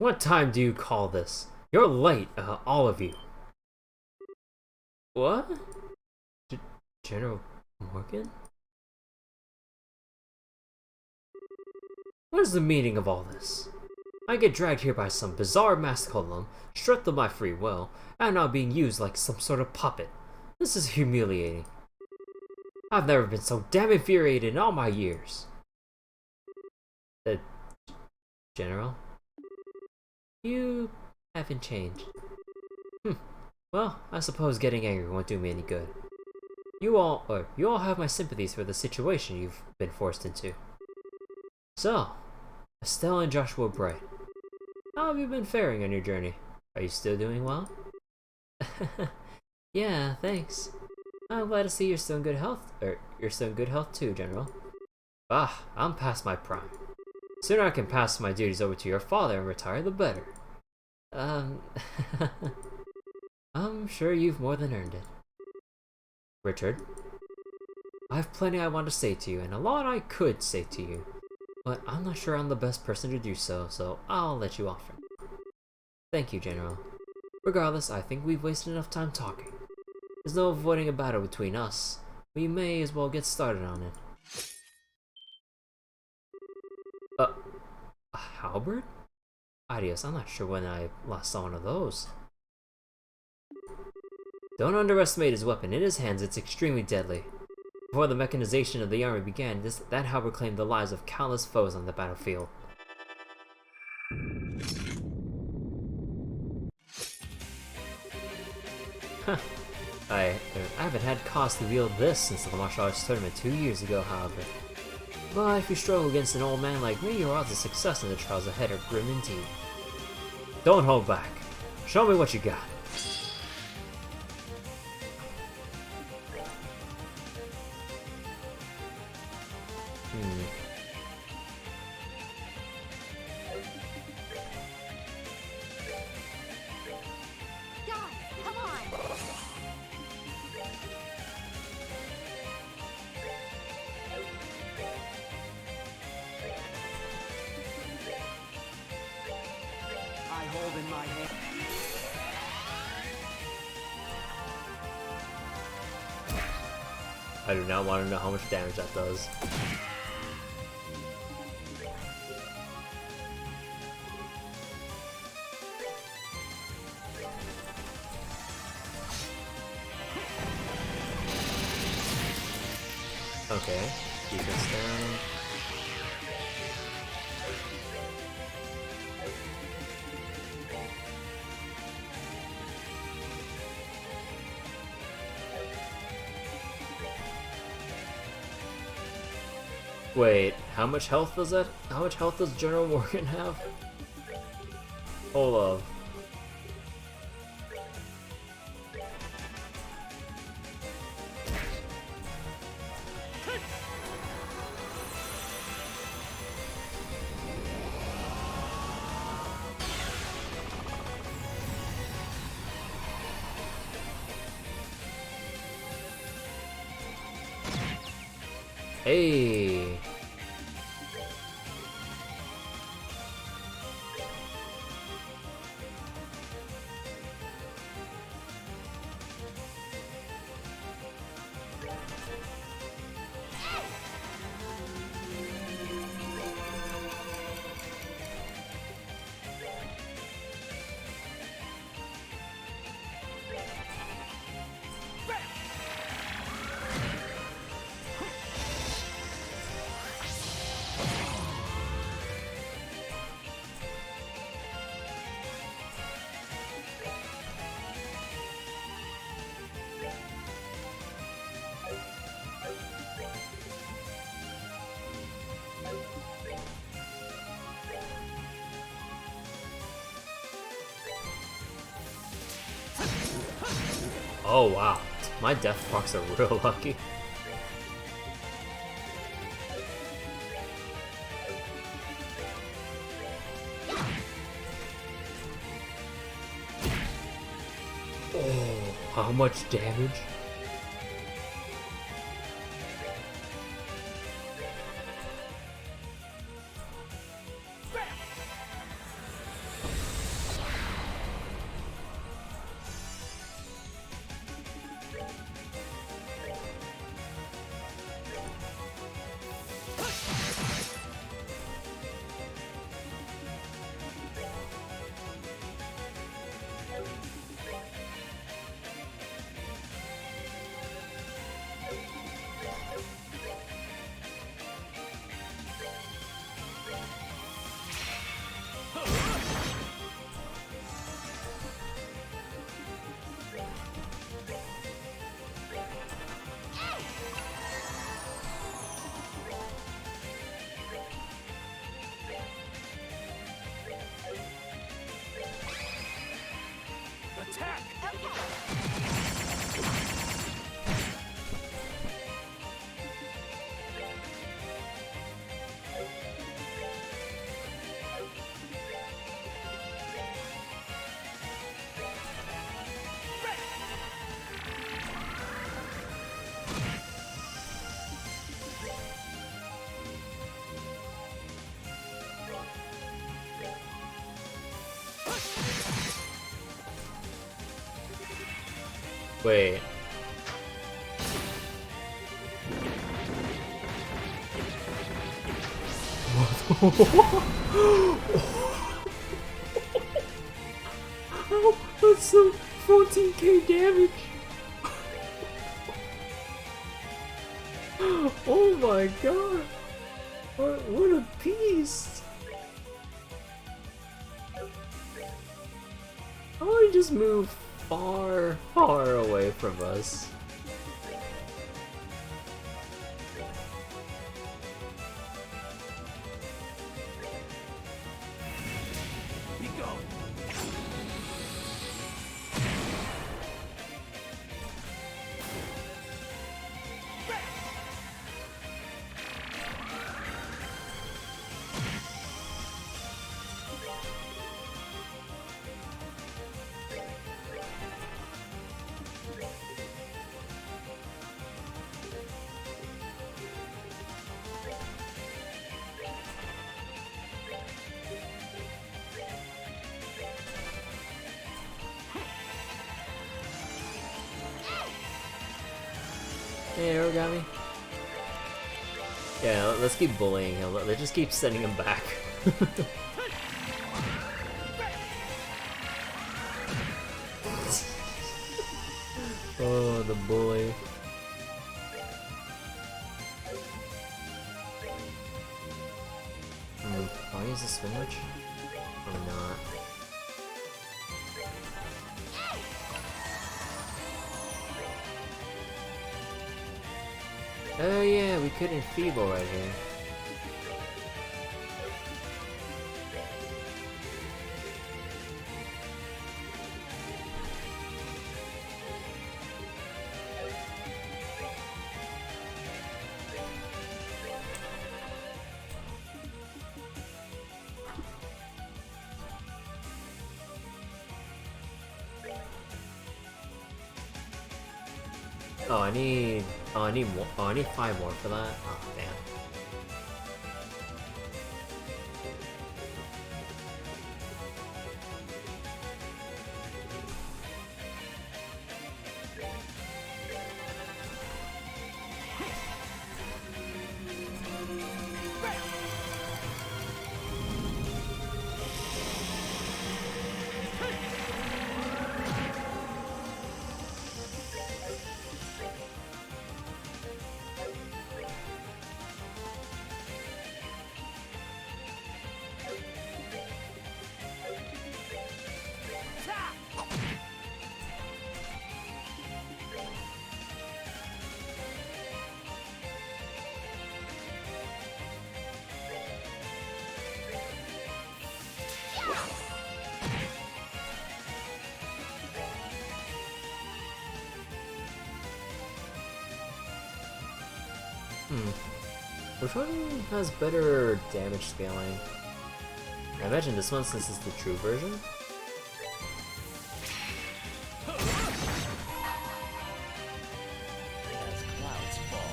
What time do you call this? You're late, all of you. What? G General Morgan? What is the meaning of all this? I get dragged here by some bizarre masculine, stripped of my free will, and now being used like some sort of puppet. This is humiliating. I've never been so damn infuriated in all my years. The General? You haven't changed. Well, I suppose getting angry won't do me any good. You all have my sympathies for the situation you've been forced into. So, Estelle and Joshua Bright, how have you been faring on your journey? Are you still doing well? Yeah, thanks. I'm glad to see you're still in good health. You're still in good health too, General. I'm past my prime. The sooner I can pass my duties over to your father and retire, the better. I'm sure you've more than earned it. Richard, I have plenty I want to say to you, and a lot I could say to you, but I'm not sure I'm the best person to do so, so I'll let you off. Thank you, General. Regardless, I think we've wasted enough time talking. There's no avoiding a battle between us. We may as well get started on it. A halberd? Adios, I'm not sure when I last saw one of those. Don't underestimate his weapon. In his hands, it's extremely deadly. Before the mechanization of the army began, that halberd claimed the lives of countless foes on the battlefield. Huh. I haven't had cause to wield this since the martial arts tournament 2 years ago, however. But if you struggle against an old man like me, your odds of success in the trials ahead are grim indeed. Don't hold back. Show me what you got. In my hand. I do not want to know how much damage that does. Okay, defense down. Wait, how much health does that? How much health does General Morgan have? Hold up. Hey. Oh wow, my death procs are real lucky. Oh, how much damage? Wait. Oh, that's some 14k damage. Oh my god. What a beast. Oh, he just moved far, far away from us. Hey, Origami. Yeah, let's keep bullying him. Let's just keep sending him back. Oh, the bully. I'll use the switch. Or not. Oh yeah, we could enfeeble right here. Oh, I need more. Oh, I need 5 more for that. Oh, damn. Which one has better damage scaling? I imagine this one, since it's the true version. As clouds fall,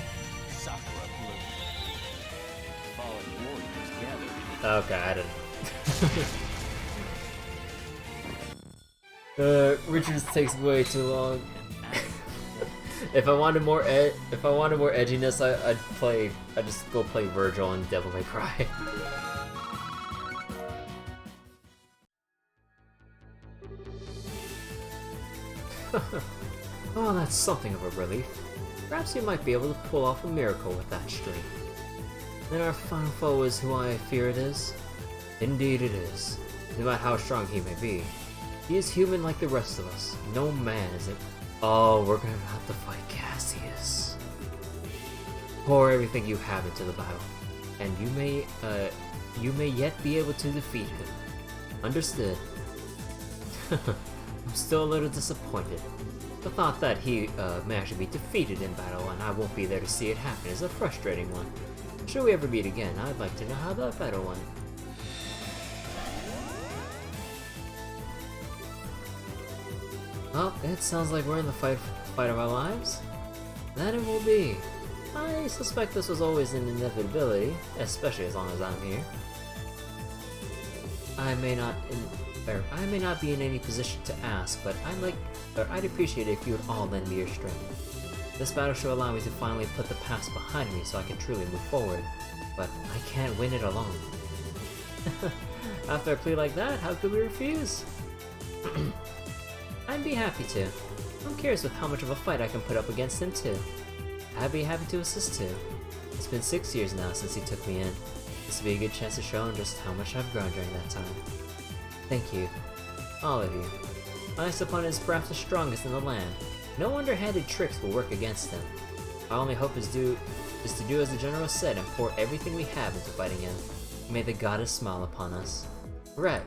Sakura blooms. Fallen warriors gather. Okay, I didn't. Richards takes way too long. If I wanted more edginess, I'd just go play Virgil and Devil May Cry. Oh, that's something of a relief. Perhaps you might be able to pull off a miracle with that string. Then our final foe is who I fear it is? Indeed it is. No matter how strong he may be, he is human like the rest of us. No man is it. Oh, we're gonna have to fight Cassius. Pour everything you have into the battle, and you may yet be able to defeat him. Understood? I'm still a little disappointed. The thought that he may actually be defeated in battle and I won't be there to see it happen is a frustrating one. Should we ever meet again, I'd like to know how that battle went. Well, it sounds like we're in the fight of our lives. Then it will be. I suspect this was always an inevitability, especially as long as I'm here. I may not Or I may not be in any position to ask, but I'd appreciate it if you would all lend me your strength. This battle should allow me to finally put the past behind me so I can truly move forward, but I can't win it alone. After a plea like that, how could we refuse? I'd be happy to. I'm curious with how much of a fight I can put up against him too. I'd be happy to assist too. It's been 6 years now since he took me in. This would be a good chance to show him just how much I've grown during that time. Thank you. All of you. My next opponent is perhaps the strongest in the land. No underhanded tricks will work against him. My only hope is to do as the general said and pour everything we have into fighting him. May the goddess smile upon us. Right.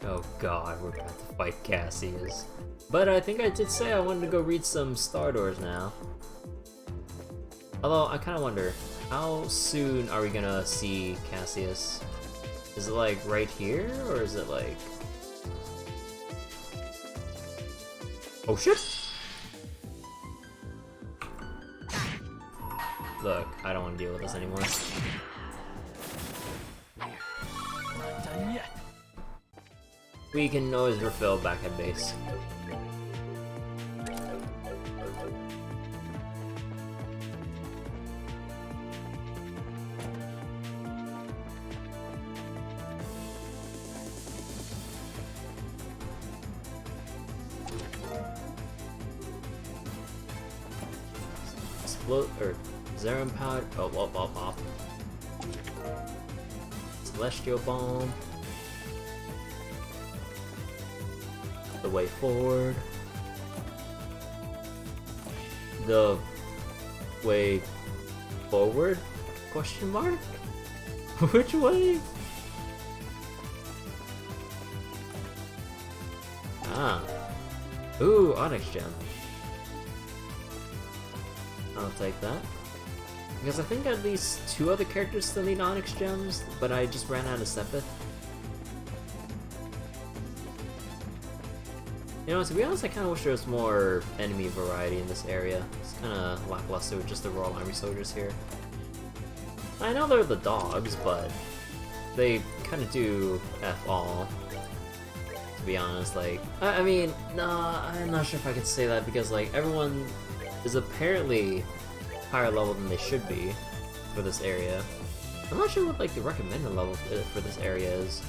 Oh god, we're about to fight Cassius. But I think I did say I wanted to go read some Star Doors now. Although, I kinda wonder, how soon are we gonna see Cassius? Is it like right here, or is it like... Oh shit! Look, I don't want to deal with this anymore. Not done yet. We can always refill back at base. Or Zerum Powder. Oh. Celestial Bomb. The way forward. The way forward? Question mark? Which way? Ah. Ooh, Onyx Gem. I'll take that. Because I think at least 2 other characters still need Onyx Gems, but I just ran out of Sepith. You know, to be honest, I kind of wish there was more enemy variety in this area. It's kind of lackluster with just the Royal Army soldiers here. I know they're the dogs, but they kind of do F all. To be honest, like, I mean, nah, I'm not sure if I can say that because, like, everyone is apparently higher level than they should be for this area. I'm not sure what like the recommended level for this area is.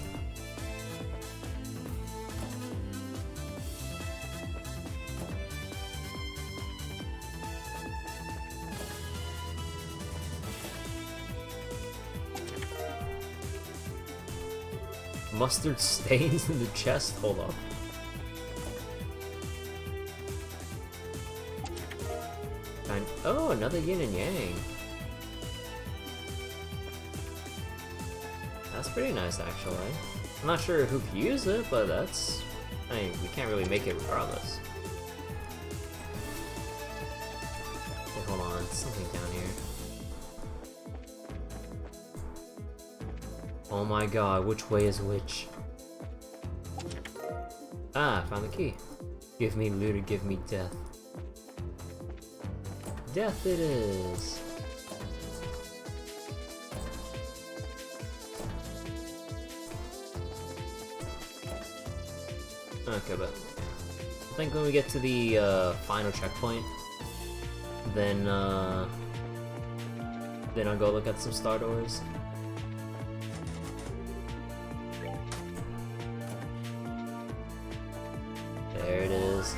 Mustard stains in the chest? Hold up. Oh, another yin and yang. That's pretty nice, actually. I'm not sure who can use it, but that's... I mean, we can't really make it regardless. Okay, hold on. Something down here. Oh my god, which way is which? Ah, found the key. Give me loot or give me death. Death it is! Okay, but I think when we get to the final checkpoint, then I'll go look at some Star Doors. There it is.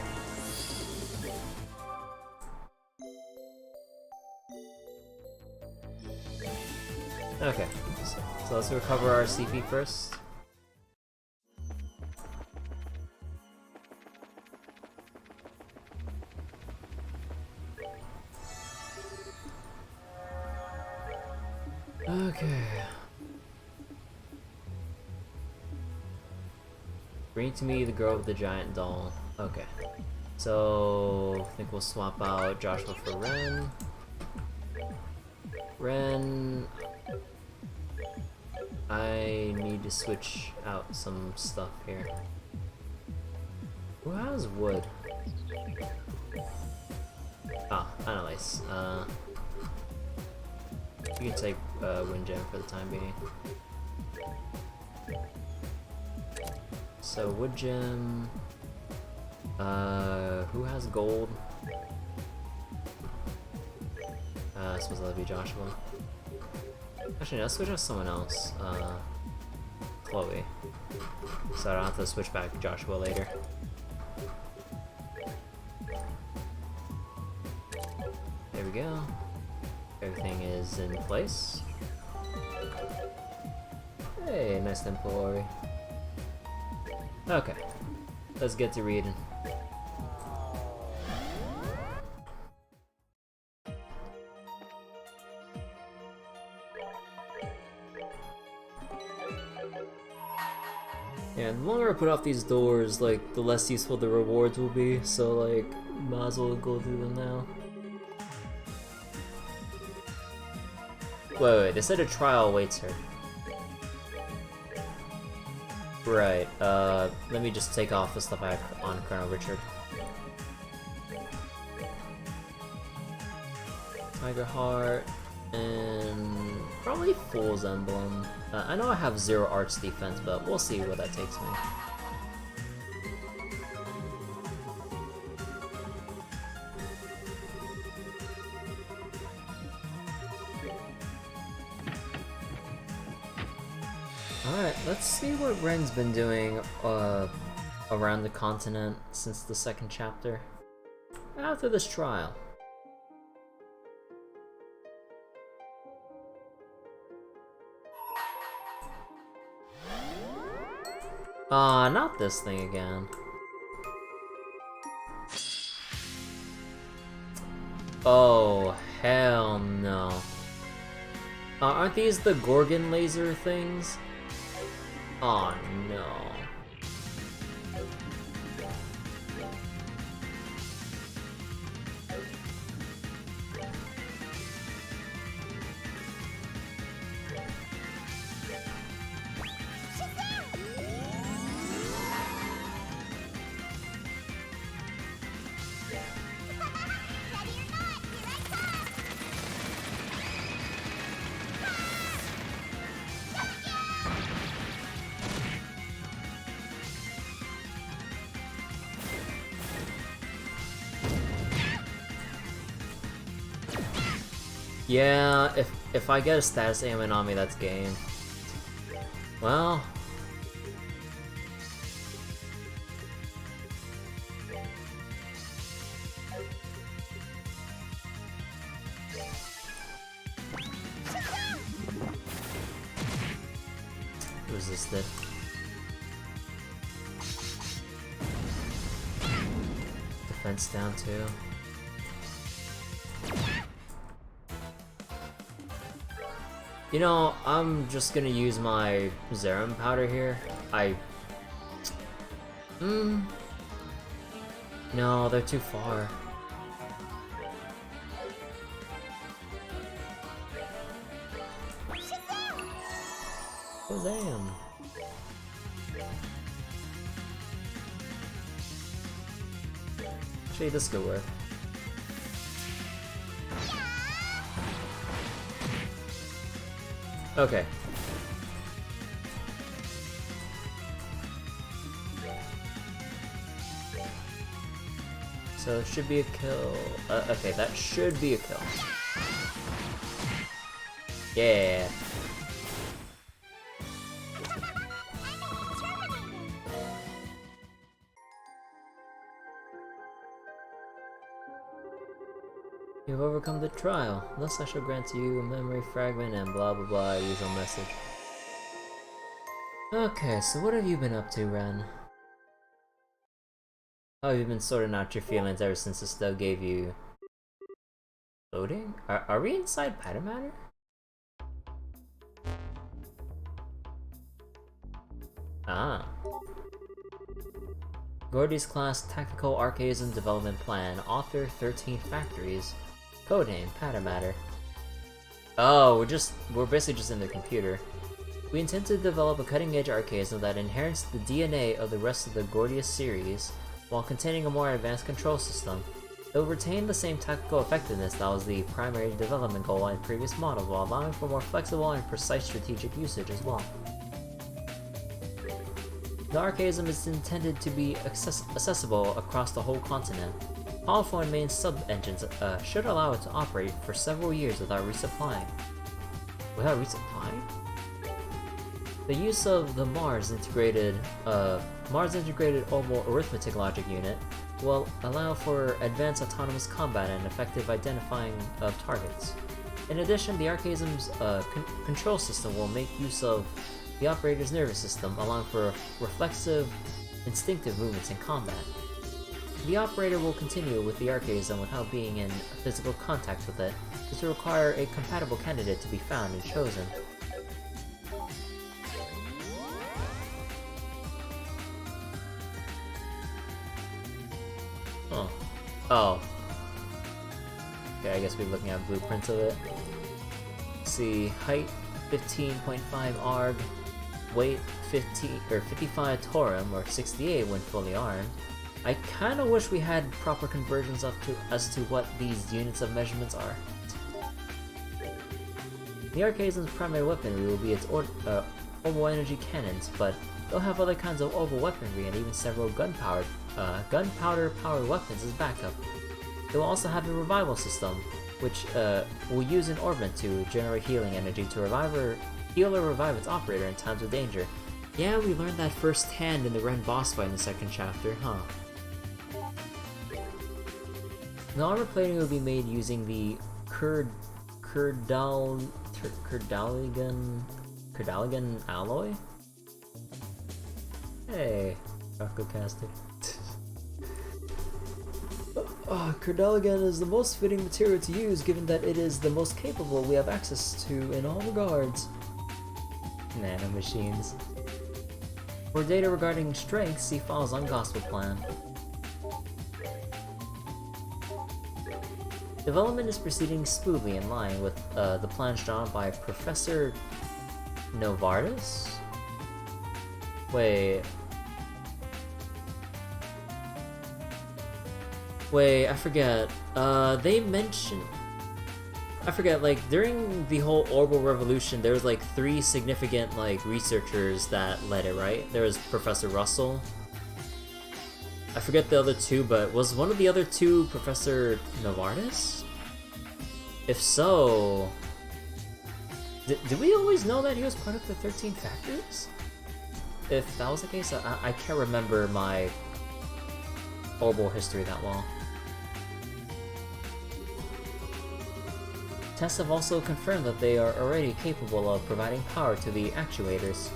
Okay, so let's recover our CP first. Okay. Bring to me the girl with the giant doll. Okay. So, I think we'll swap out Joshua for Ren. Ren... I need to switch out some stuff here. Who has wood? Ah, Analyze. You can take Wind Gem for the time being. So wood gem. Who has gold? Supposed to be Joshua. Actually, no, let's switch out someone else. Chloe. So I don't have to switch back Joshua later. There we go. Everything is in place. Hey, nice temporary. Okay, let's get to reading. Yeah, the longer I put off these doors, like, the less useful the rewards will be, so, like, might as well go through them now. Wait, they said a trial awaits her. Right, let me just take off the stuff I have on Colonel Richard. Tiger Heart, and probably Fool's Emblem. I know I have 0 arts defense, but we'll see where that takes me. Alright, let's see what Ren's been doing around the continent since the 2nd chapter. After this trial. Not this thing again. Oh, hell no. Aren't these the Gorgon laser things? Oh no. Yeah, if I get a status ailment on me, that's game. Well... resisted. Defense down too. You know, I'm just gonna use my Zerum powder here. No, they're too far. Oh, damn. Actually, this could work. Okay. So it should be a kill. Okay, that should be a kill. Yeah. You've overcome the trial. Thus I shall grant to you a memory fragment and blah blah blah, usual message. Okay, so what have you been up to, Ren? Oh, you've been sorting out your feelings ever since Estelle gave you... Loading? Are we inside Patamatter? Ah. Gordy's Class Tactical Archaism Development Plan. Author 13 Factories. Codename Patamatter. Oh, we're basically just in the computer. We intend to develop a cutting-edge archaism that inherits the DNA of the rest of the Gordius series, while containing a more advanced control system. It will retain the same tactical effectiveness that was the primary development goal in previous models, while allowing for more flexible and precise strategic usage as well. The Archaism is intended to be accessible across the whole continent. Powerful and main sub-engines should allow it to operate for several years without resupplying. Without resupplying? The use of the Mars integrated Orbital Arithmetic Logic Unit will allow for advanced autonomous combat and effective identifying of targets. In addition, the Archaism's control system will make use of the operator's nervous system, allowing for reflexive, instinctive movements in combat. The operator will continue with the Archaism without being in physical contact with it. This will require a compatible candidate to be found and chosen. Oh. Okay, I guess we're looking at blueprints of it. Let's see, height 15.5 arg, weight 55 torum, or 68 when fully armed. I kinda wish we had proper conversions as to what these units of measurements are. The Archaism's primary weaponry will be its orbital energy cannons, but they'll have other kinds of orbital weaponry and even several gunpowder-powered weapons as backup. It will also have a revival system, which will use an orbit to generate healing energy to heal or revive its operator in times of danger. Yeah, we learned that firsthand in the Ren boss fight in the second chapter, huh? The armor plating will be made using the Kerdaligan alloy? Hey, Rockocaster. Kerdaligan is the most fitting material to use given that it is the most capable we have access to in all regards. Nanomachines. For data regarding strength, see files on Gospel Plan. Development is proceeding smoothly in line with the plans drawn by Professor Novartis? Wait, I forget. They mentioned... I forget, like, during the whole Orbital Revolution, there was, like, 3 significant, like, researchers that led it, right? There was Professor Russell. I forget the other 2, but was one of the other 2 Professor Novartis? If so... Did we always know that he was part of the 13 Factors? If that was the case, I can't remember my Orbital history that well. Tests have also confirmed that they are already capable of providing power to the actuators.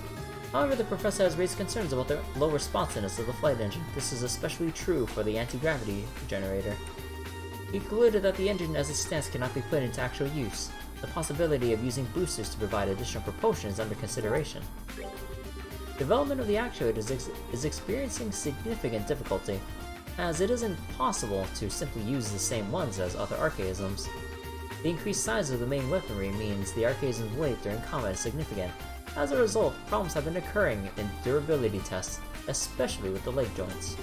However, the professor has raised concerns about the low responsiveness of the flight engine. This is especially true for the anti-gravity generator. He concluded that the engine as it stands cannot be put into actual use. The possibility of using boosters to provide additional propulsion is under consideration. Development of the actuator is experiencing significant difficulty, as it isn't possible to simply use the same ones as other Archaisms. The increased size of the main weaponry means the Archaism's weight during combat is significant. As a result, problems have been occurring in durability tests, especially with the leg joints.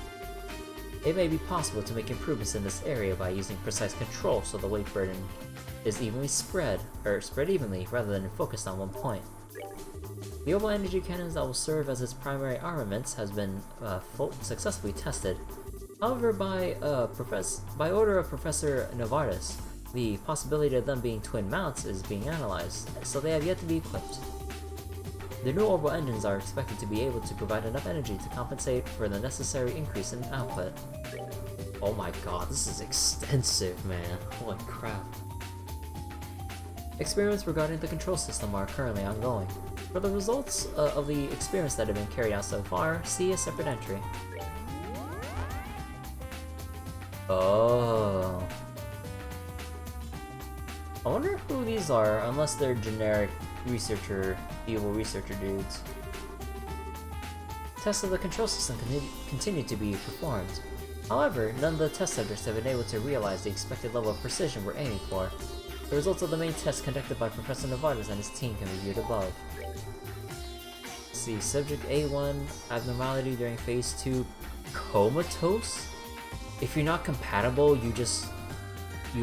It may be possible to make improvements in this area by using precise control so the weight burden is evenly spread evenly rather than focused on one point. The orbital energy cannons that will serve as its primary armaments has been successfully tested. However, by order of Professor Novartis, the possibility of them being twin mounts is being analyzed, so they have yet to be equipped. The new orbital engines are expected to be able to provide enough energy to compensate for the necessary increase in output. Oh my god, this is extensive, man. Holy crap. Experiments regarding the control system are currently ongoing. For the results of the experiments that have been carried out so far, see a separate entry. Oh. I wonder who these are, unless they're generic evil researcher dudes. Tests of the control system continue to be performed. However, none of the test subjects have been able to realize the expected level of precision we're aiming for. The results of the main test conducted by Professor Novartis and his team can be viewed above. Let's see, Subject A1, abnormality during Phase 2, comatose? If you're not compatible, you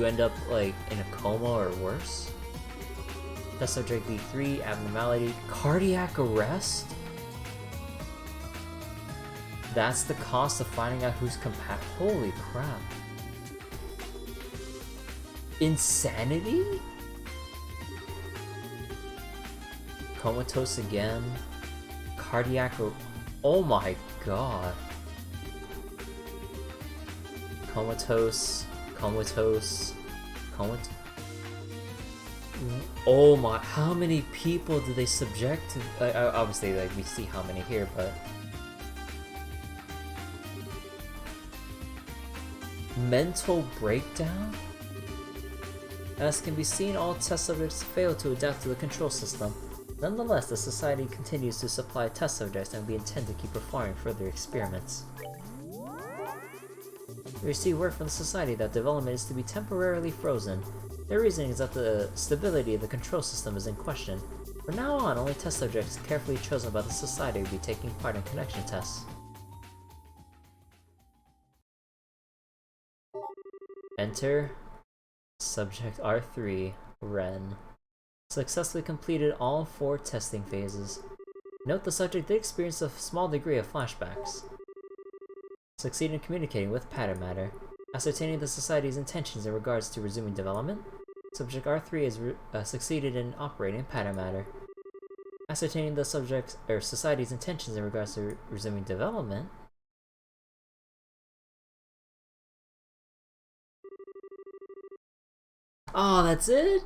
end up, like, in a coma or worse? Test Subject B3, abnormality, cardiac arrest? That's the cost of finding out who's compatible. Holy crap. Insanity? Comatose again. Cardiac. Oh my god. Comatose. Oh my, how many people do they subject to? Obviously, like, we see how many here, but... Mental breakdown? As can be seen, all test subjects fail to adapt to the control system. Nonetheless, the Society continues to supply test subjects, and we intend to keep performing further experiments. We receive word from the Society that development is to be temporarily frozen. Their reasoning is that the stability of the control system is in question. From now on, only test subjects carefully chosen by the Society will be taking part in connection tests. Enter Subject R3, Ren. Successfully completed all 4 testing phases. Note the subject did experience a small degree of flashbacks. Succeeded in communicating with pattern matter. Ascertaining the Society's intentions in regards to resuming development. Subject R3 has succeeded in operating pattern matter. Ascertaining the Society's intentions in regards to resuming development. Oh, that's it?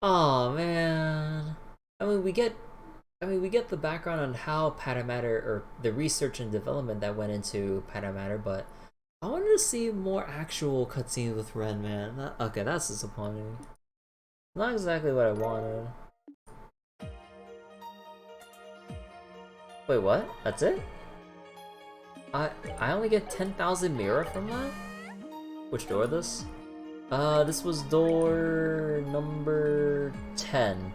Oh man. I mean, we get the background on how pattern matter, or the research and development that went into pattern matter, but I wanted to see more actual cutscenes with Ren, man. Okay, that's disappointing. Not exactly what I wanted. Wait, what? That's it? I only get 10,000 Mira from that? Which door this? This was door number 10.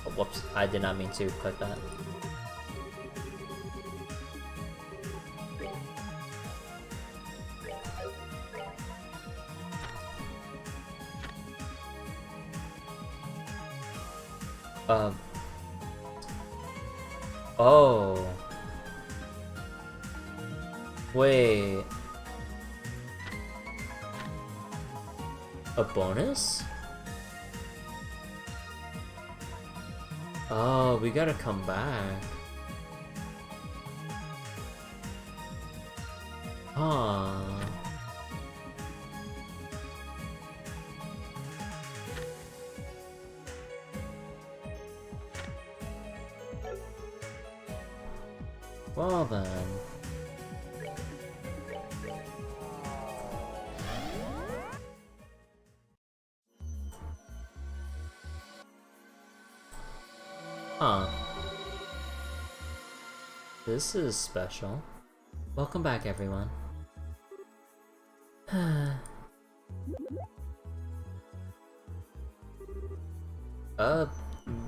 Oh, whoops, I did not mean to click that. Oh. Wait. A bonus? Oh, we gotta come back. Huh. Well then. Huh. This is special. Welcome back, everyone.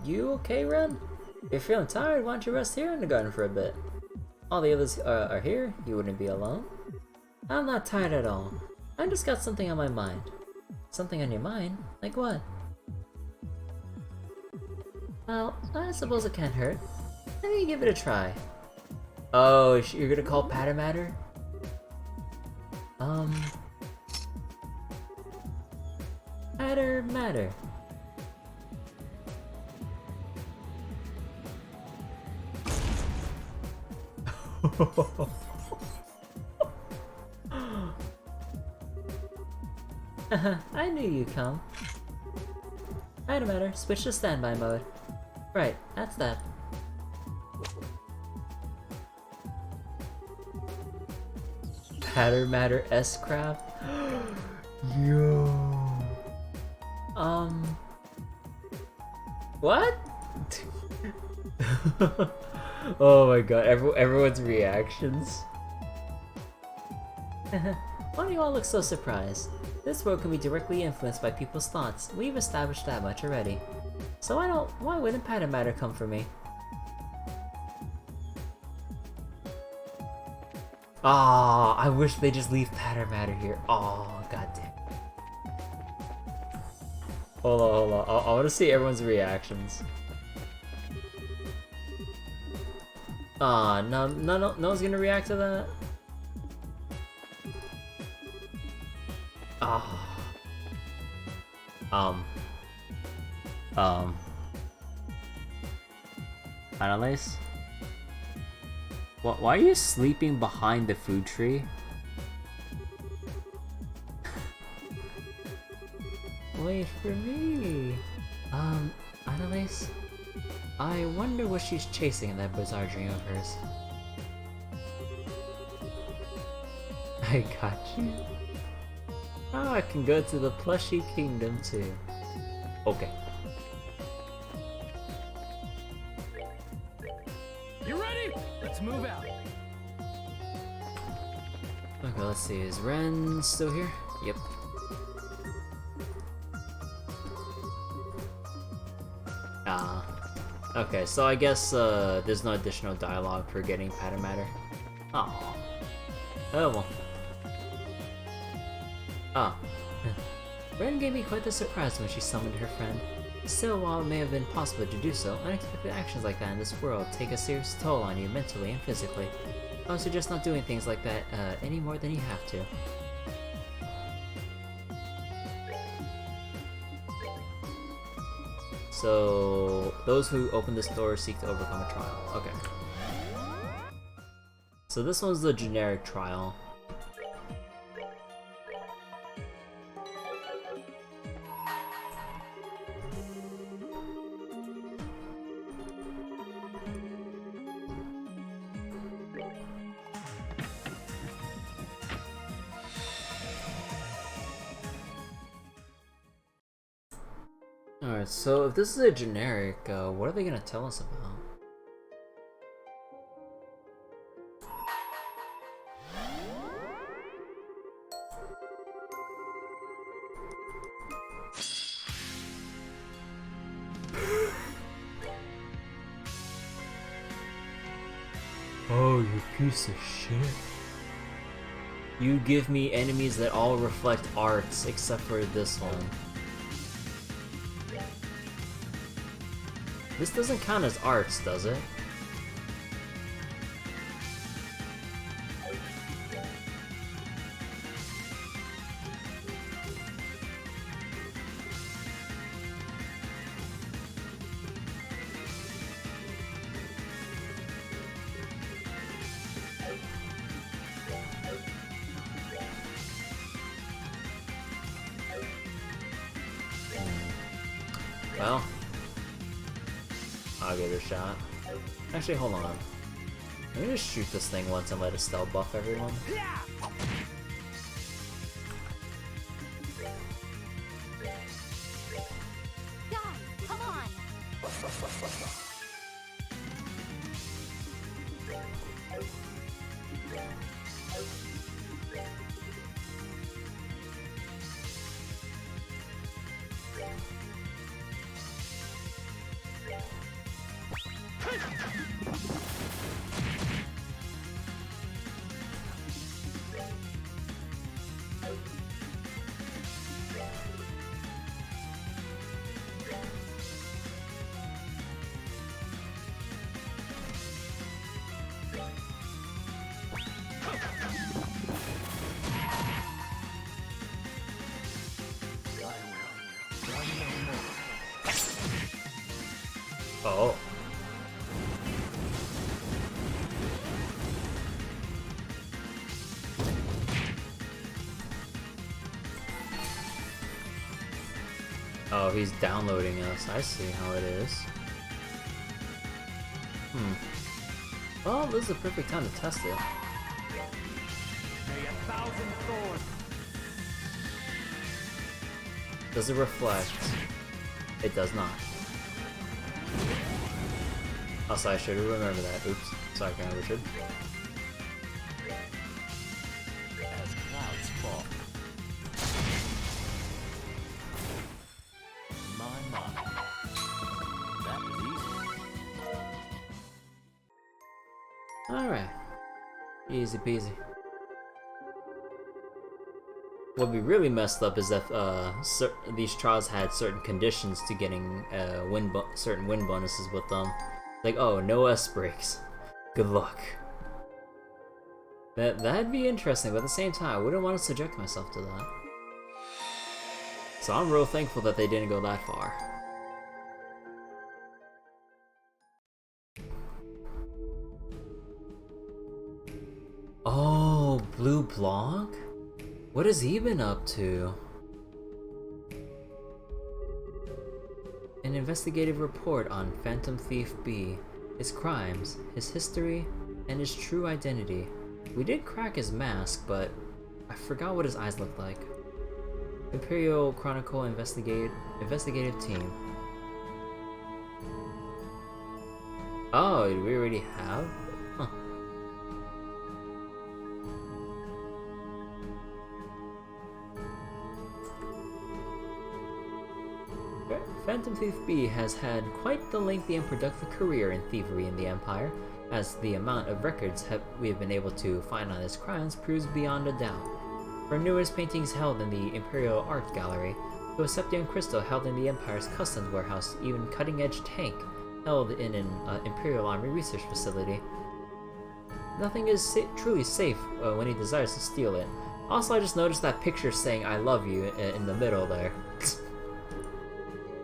You okay, Ren? If you're feeling tired, why don't you rest here in the garden for a bit? All the others are here, you wouldn't be alone. I'm not tired at all. I just got something on my mind. Something on your mind? Like what? Well, I suppose it can't hurt. Let me give it a try. Oh, you're gonna call pattern matter? Pattern matter. I knew you'd come. Pattern matter, switch to standby mode. Right, that's that. Pattern matter S-Craft? Yo. What? Oh my god, everyone's reactions. Why do you all look so surprised? This world can be directly influenced by people's thoughts. We've established that much already. So why wouldn't pattern matter come for me? Ah, I wish they just leave pattern matter here. Oh, goddamn. Hold on. I want to see everyone's reactions. No one's gonna react to that. Ah. Annalise? Why are you sleeping behind the food tree? Wait for me. Annalise? I wonder what she's chasing in that bizarre dream of hers. I got you. Oh, I can go to the plushy kingdom too. Okay. You ready? Let's move out. Okay, let's see. Is Ren still here? Yep. Okay, so I guess there's no additional dialogue for getting Patamatter. Oh. Oh well. Ah. Ren gave me quite the surprise when she summoned her friend. Still, while it may have been possible to do so, unexpected actions like that in this world take a serious toll on you mentally and physically. I would suggest not doing things like that any more than you have to. So, those who open this door seek to overcome a trial. Okay. So this one's the generic trial. Alright, so if this is a generic, what are they gonna tell us about? Oh, you piece of shit. You give me enemies that all reflect arts except for this one. This doesn't count as arts, does it? Well, I'll give it a shot. Actually, hold on. Let me just shoot this thing once and let it stealth buff everyone. Guys, come on! Oh. Oh, he's downloading us. I see how it is. Well, this is the perfect time to test it. May 1,000 thorns. Does it reflect? It does not. Also, I should remember that. Oops. Sorry, Richard. As clouds fall. My. That was easy. Alright. Easy peasy. What would be really messed up is if these trials had certain conditions to getting certain win bonuses with them. Like, oh, no S breaks. Good luck. That'd be interesting, but at the same time, I wouldn't want to subject myself to that. So I'm real thankful that they didn't go that far. Oh, Blue Blanc? What has he been up to? An investigative report on Phantom Thief B, his crimes, his history, and his true identity. We did crack his mask, but I forgot what his eyes looked like. Imperial Chronicle investigative team. Oh, do we already have? Huh. Phantom Thief B has had quite the lengthy and productive career in thievery in the Empire, as the amount of records we have been able to find on his crimes proves beyond a doubt. From numerous paintings held in the Imperial Art Gallery, to a Septium Crystal held in the Empire's customs warehouse, even cutting-edge tank held in an Imperial Army research facility. Nothing is truly safe when he desires to steal it. Also, I just noticed that picture saying "I love you" in the middle there.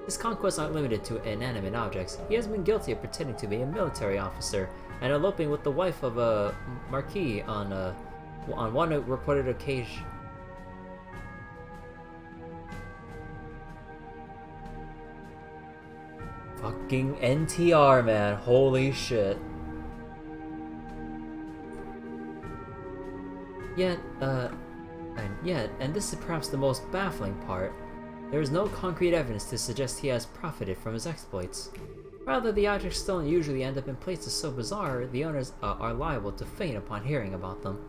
His conquests aren't limited to inanimate objects. He has been guilty of pretending to be a military officer and eloping with the wife of a Marquis on one reported occasion. Fucking NTR, man. Holy shit. And this is perhaps the most baffling part, there is no concrete evidence to suggest he has profited from his exploits. Rather, the objects stolen usually end up in places so bizarre, the owners are liable to faint upon hearing about them.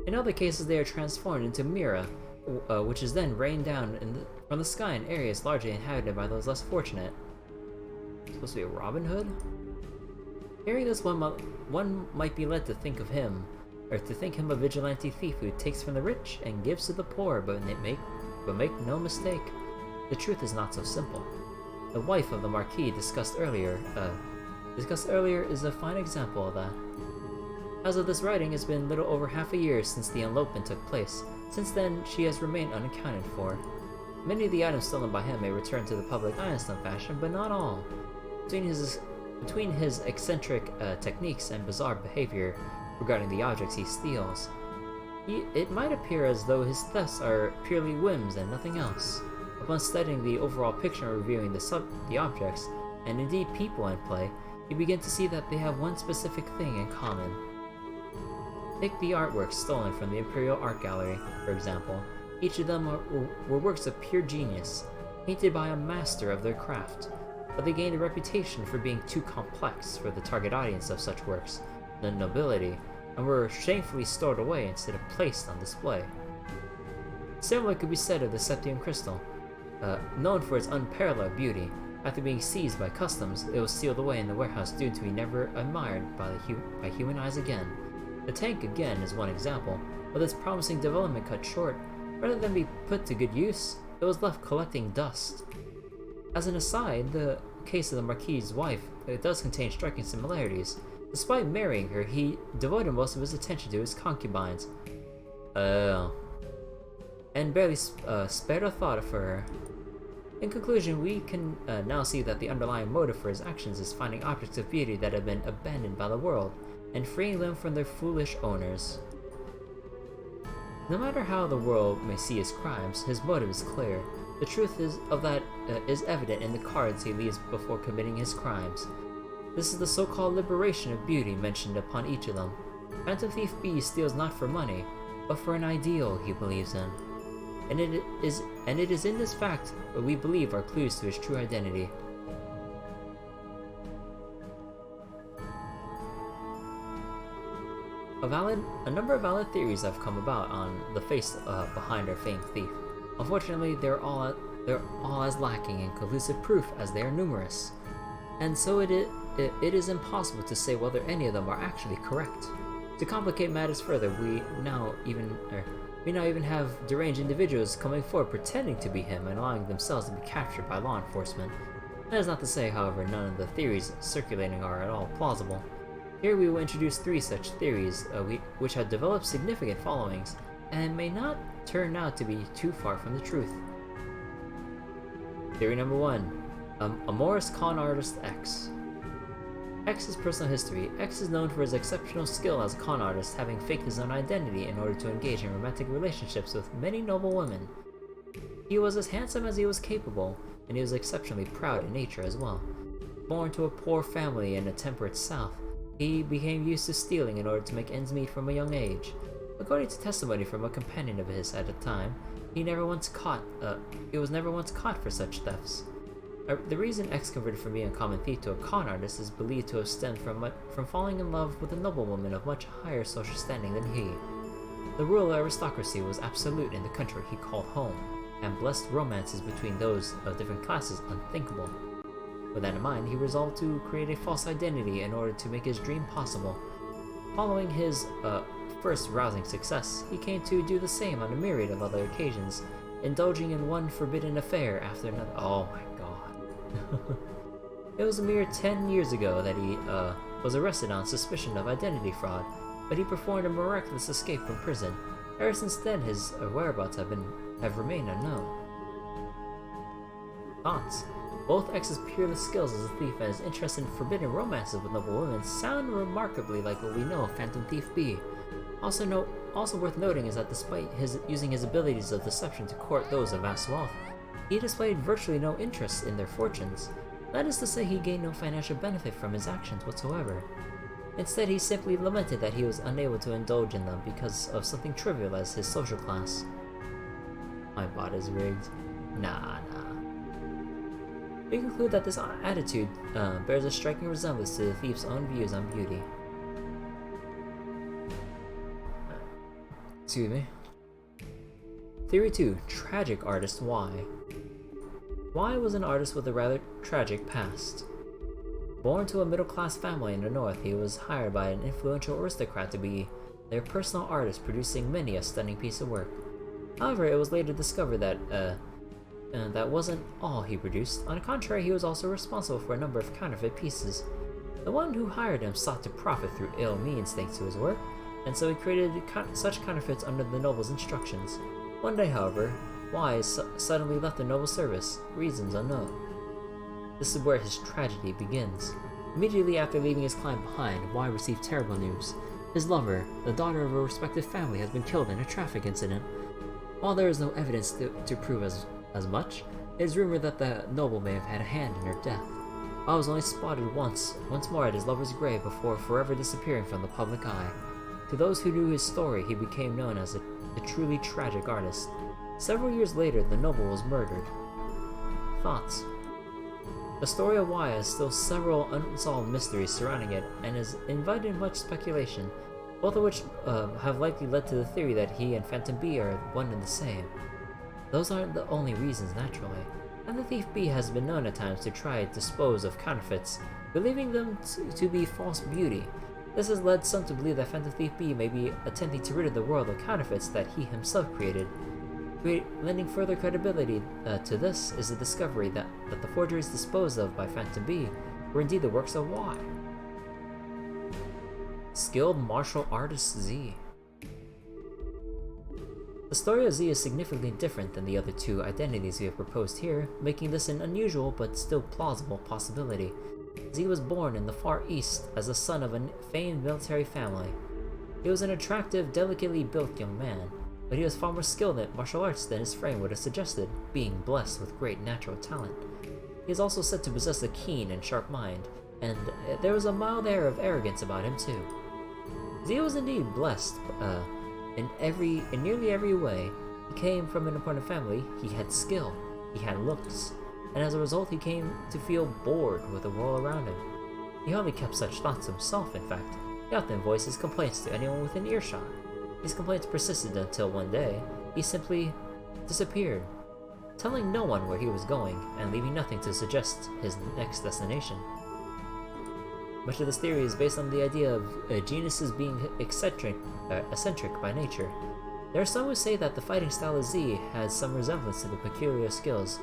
In other cases, they are transformed into Mira, which is then rained down from the sky in areas largely inhabited by those less fortunate. Supposed to be a Robin Hood? Hearing this, one might be led to think of him, or to think him a vigilante thief who takes from the rich and gives to the poor, but make no mistake, the truth is not so simple. The wife of the Marquis discussed earlier is a fine example of that. As of this writing, it's been little over half a year since the elopement took place. Since then, she has remained unaccounted for. Many of the items stolen by him may return to the public eye in some fashion, but not all. Between his eccentric techniques and bizarre behavior regarding the objects he steals, it might appear as though his thefts are purely whims and nothing else. Upon studying the overall picture and reviewing the objects, and indeed people in play, you begin to see that they have one specific thing in common. Take the artworks stolen from the Imperial Art Gallery, for example. Each of them were works of pure genius, painted by a master of their craft, but they gained a reputation for being too complex for the target audience of such works, the nobility, and were shamefully stored away instead of placed on display. Similar could be said of the Septium Crystal. Known for its unparalleled beauty, after being seized by customs, it was sealed away in the warehouse due to be never admired by human eyes again. The tank again is one example, with its promising development cut short. Rather than be put to good use, it was left collecting dust. As an aside, the case of the Marquis' wife does contain striking similarities. Despite marrying her, he devoted most of his attention to his concubines. And barely spared a thought for her. In conclusion, we can now see that the underlying motive for his actions is finding objects of beauty that have been abandoned by the world, and freeing them from their foolish owners. No matter how the world may see his crimes, his motive is clear. The truth is evident in the cards he leaves before committing his crimes. This is the so-called liberation of beauty mentioned upon each of them. Phantom Thief B steals not for money, but for an ideal he believes in. And it is in this fact what we believe are clues to his true identity. A number of valid theories have come about on the face behind our famed thief. Unfortunately, they're all as lacking in conclusive proof as they are numerous, and so it is impossible to say whether any of them are actually correct. To complicate matters further, we now even have deranged individuals coming forward pretending to be him and allowing themselves to be captured by law enforcement. That is not to say, however, none of the theories circulating are at all plausible. Here we will introduce 3 such theories, which have developed significant followings, and may not turn out to be too far from the truth. Theory number 1. Amorous con artist X. X's personal history. X is known for his exceptional skill as a con artist, having faked his own identity in order to engage in romantic relationships with many noble women. He was as handsome as he was capable, and he was exceptionally proud in nature as well. Born to a poor family in a temperate south, he became used to stealing in order to make ends meet from a young age. According to testimony from a companion of his at the time, he was never once caught for such thefts. The reason X converted from being a common thief to a con artist is believed to have stemmed from falling in love with a noblewoman of much higher social standing than he. The rural aristocracy was absolute in the country he called home, and blessed romances between those of different classes unthinkable. With that in mind, he resolved to create a false identity in order to make his dream possible. Following his first rousing success, he came to do the same on a myriad of other occasions, indulging in one forbidden affair after another. Oh my god. It was a mere 10 years ago that he was arrested on suspicion of identity fraud, but he performed a miraculous escape from prison. Ever since then, his whereabouts have remained unknown. Thoughts? Both X's peerless skills as a thief and his interest in forbidden romances with noble women sound remarkably like what we know of Phantom Thief B. Also worth noting is that despite using his abilities of deception to court those of vast wealth, he displayed virtually no interest in their fortunes. That is to say, he gained no financial benefit from his actions whatsoever. Instead, he simply lamented that he was unable to indulge in them because of something trivial as his social class. My bot is rigged. Nah. We conclude that this attitude bears a striking resemblance to the thief's own views on beauty. Excuse me. Theory 2. Tragic artist Y. Y was an artist with a rather tragic past. Born to a middle-class family in the north, he was hired by an influential aristocrat to be their personal artist, producing many a stunning piece of work. However, it was later discovered that that wasn't all he produced. On the contrary, he was also responsible for a number of counterfeit pieces. The one who hired him sought to profit through ill means thanks to his work, and so he created such counterfeits under the noble's instructions. One day, however, Y suddenly left the noble service, reasons unknown. This is where his tragedy begins. Immediately after leaving his client behind, Y received terrible news. His lover, the daughter of a respected family, has been killed in a traffic incident. While there is no evidence to prove as much, it is rumored that the noble may have had a hand in her death. I was only spotted once more at his lover's grave before forever disappearing from the public eye. To those who knew his story, he became known as a truly tragic artist. Several years later, the noble was murdered. Thoughts? The story of Y has still several unsolved mysteries surrounding it, and has invited much speculation, both of which have likely led to the theory that he and Phantom B are one and the same. Those aren't the only reasons, naturally. And the Thief B has been known at times to try to dispose of counterfeits, believing them to be false beauty. This has led some to believe that Phantom Thief B may be attempting to rid the world of counterfeits that he himself created. Lending further credibility to this is the discovery that the forgeries disposed of by Phantom B were indeed the works of Y. Skilled martial artist Z. The story of Z is significantly different than the other two identities we have proposed here, making this an unusual but still plausible possibility. Z was born in the Far East as the son of a famed military family. He was an attractive, delicately built young man, but he was far more skilled at martial arts than his frame would have suggested, being blessed with great natural talent. He is also said to possess a keen and sharp mind, and there was a mild air of arrogance about him too. Z was indeed blessed in nearly every way. He came from an important family, he had skill, he had looks, and as a result he came to feel bored with the world around him. He hardly kept such thoughts himself, in fact. He often voiced his complaints to anyone within earshot. His complaints persisted until one day, he simply disappeared, telling no one where he was going, and leaving nothing to suggest his next destination. Much of this theory is based on the idea of geniuses being eccentric by nature. There are some who say that the fighting style of Z has some resemblance to the peculiar skills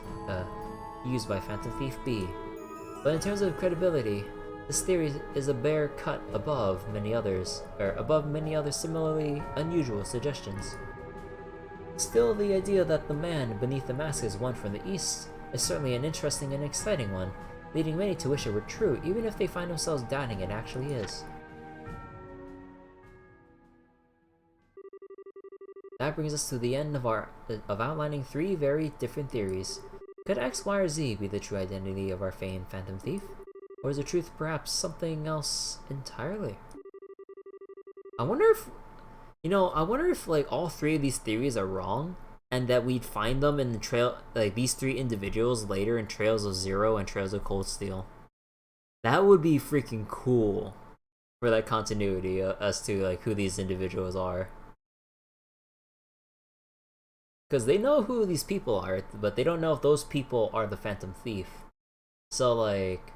used by Phantom Thief B. But in terms of credibility, This theory is a bare cut above many others, similarly unusual suggestions. Still, the idea that the man beneath the mask is one from the East is certainly an interesting and exciting one, leading many to wish it were true, even if they find themselves doubting it actually is. That brings us to the end of outlining 3 very different theories. Could X, Y, or Z be the true identity of our famed Phantom Thief? Or is the truth perhaps something else entirely? I wonder if like all 3 of these theories are wrong, and that we'd find them in the trail, like these 3 individuals later in Trails of Zero and Trails of Cold Steel. That would be freaking cool for that continuity as to like who these individuals are. Because they know who these people are, but they don't know if those people are the Phantom Thief. So like,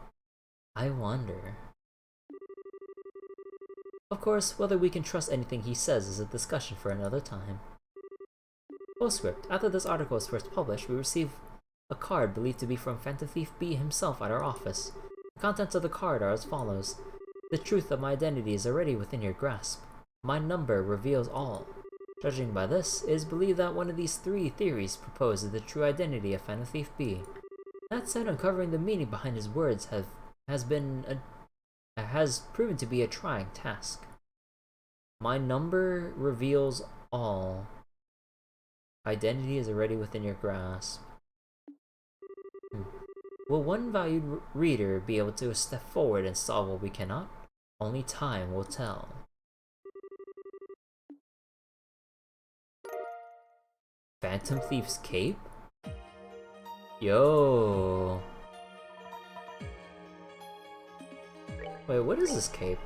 I wonder. Of course, whether we can trust anything he says is a discussion for another time. Postscript. After this article was first published, we received a card believed to be from Phantom Thief B himself at our office. The contents of the card are as follows. The truth of my identity is already within your grasp. My number reveals all. Judging by this, it is believed that one of these 3 theories proposed is the true identity of Phantom Thief B. That said, uncovering the meaning behind his words has proven to be a trying task. My number reveals all. Identity is already within your grasp. Will one valued reader be able to step forward and solve what we cannot? Only time will tell. Phantom Thief's cape? Yo. Wait, what is this cape?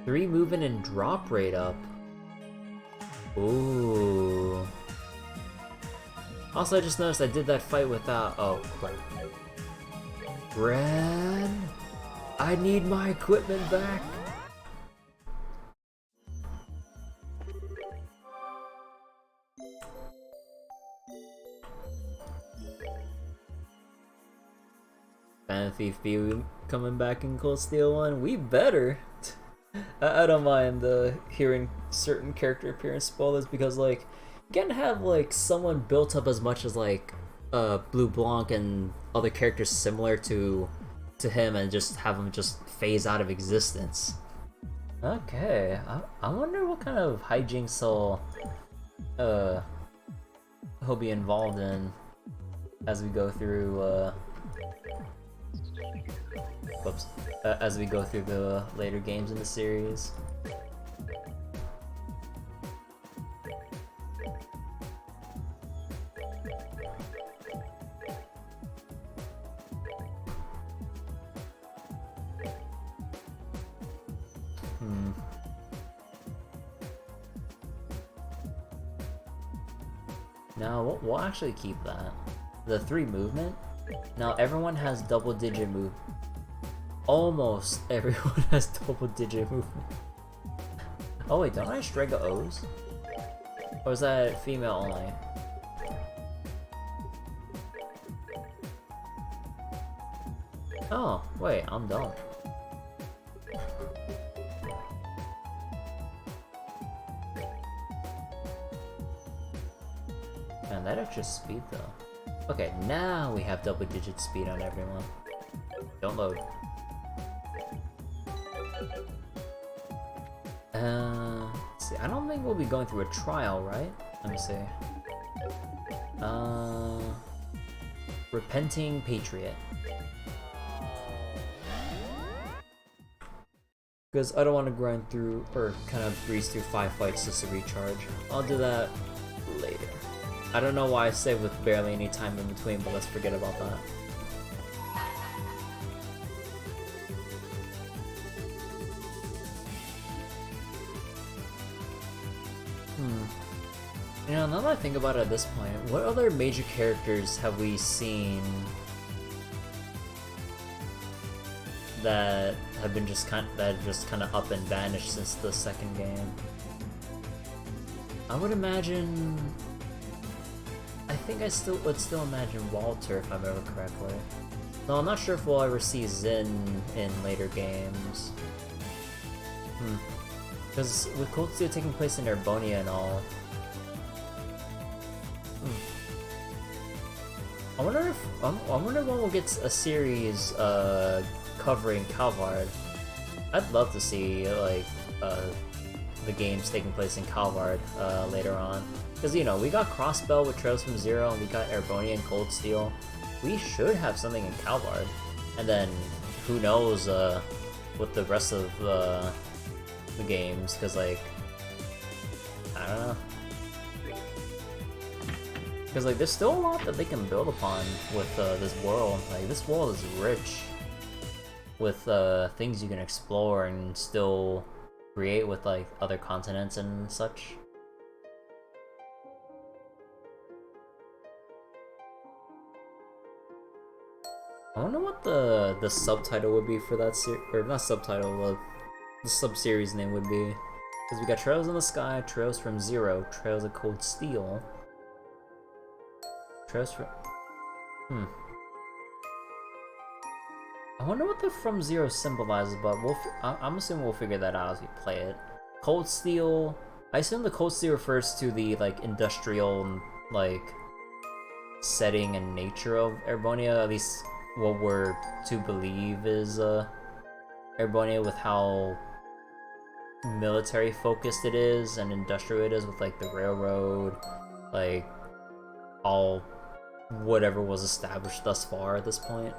3 movement and drop rate up. Ooh. Also, I just noticed I did that fight without. Oh, crap. Red? I need my equipment back. Phantom Thief B coming back in Cold Steel 1. We better. I don't mind hearing certain character appearance spoilers because like you can't have like someone built up as much as like Blue Blanc and other characters similar to him and just have him just phase out of existence. Okay, I wonder what kind of hijinks he'll be involved in as we go through as we go through the later games in the series. Now we'll actually keep that. The 3 movement. Now everyone has double-digit move. Almost everyone has double-digit movement. Oh wait, don't I have Strega O's? Or is that female only? Oh, wait, I'm dumb. Man, that extra speed though. Okay, now we have double-digit speed on everyone. Don't load. Let's see, I don't think we'll be going through a trial, right? Let me see. Repenting Patriot. Because I don't want to grind through, or kind of breeze through 5 fights just to recharge. I'll do that later. I don't know why I say with barely any time in between, but let's forget about that. You know, now that I think about it at this point, what other major characters have we seen that have been just kind of up and vanished since the 2nd game? I would imagine. I think I would still imagine Walter if I remember correctly. No, I'm not sure if we'll ever see Zin in later games. Because with Cold Steel taking place in Erbonia and all. I wonder when we'll get a series covering Calvard. I'd love to see like the games taking place in Calvard later on. Because, you know, we got Crossbell with Trails from Zero, and we got Erbonia and Cold Steel. We should have something in Calvard. And then, who knows with the rest of the games, because, like, I don't know. Because, like, there's still a lot that they can build upon with this world. Like, this world is rich with things you can explore and still create with, like, other continents and such. I wonder what the subtitle would be for that or not subtitle, the sub-series name would be. Because we got Trails in the Sky, Trails from Zero, Trails of Cold Steel. Trails from... I wonder what the From Zero symbolizes, but I'm assuming we'll figure that out as we play it. Cold Steel... I assume the Cold Steel refers to the, like, industrial, like, setting and nature of Erbonia, at least what we're to believe is Erbonia, with how military focused it is and industrial it is, with like the railroad, like all whatever was established thus far at this point.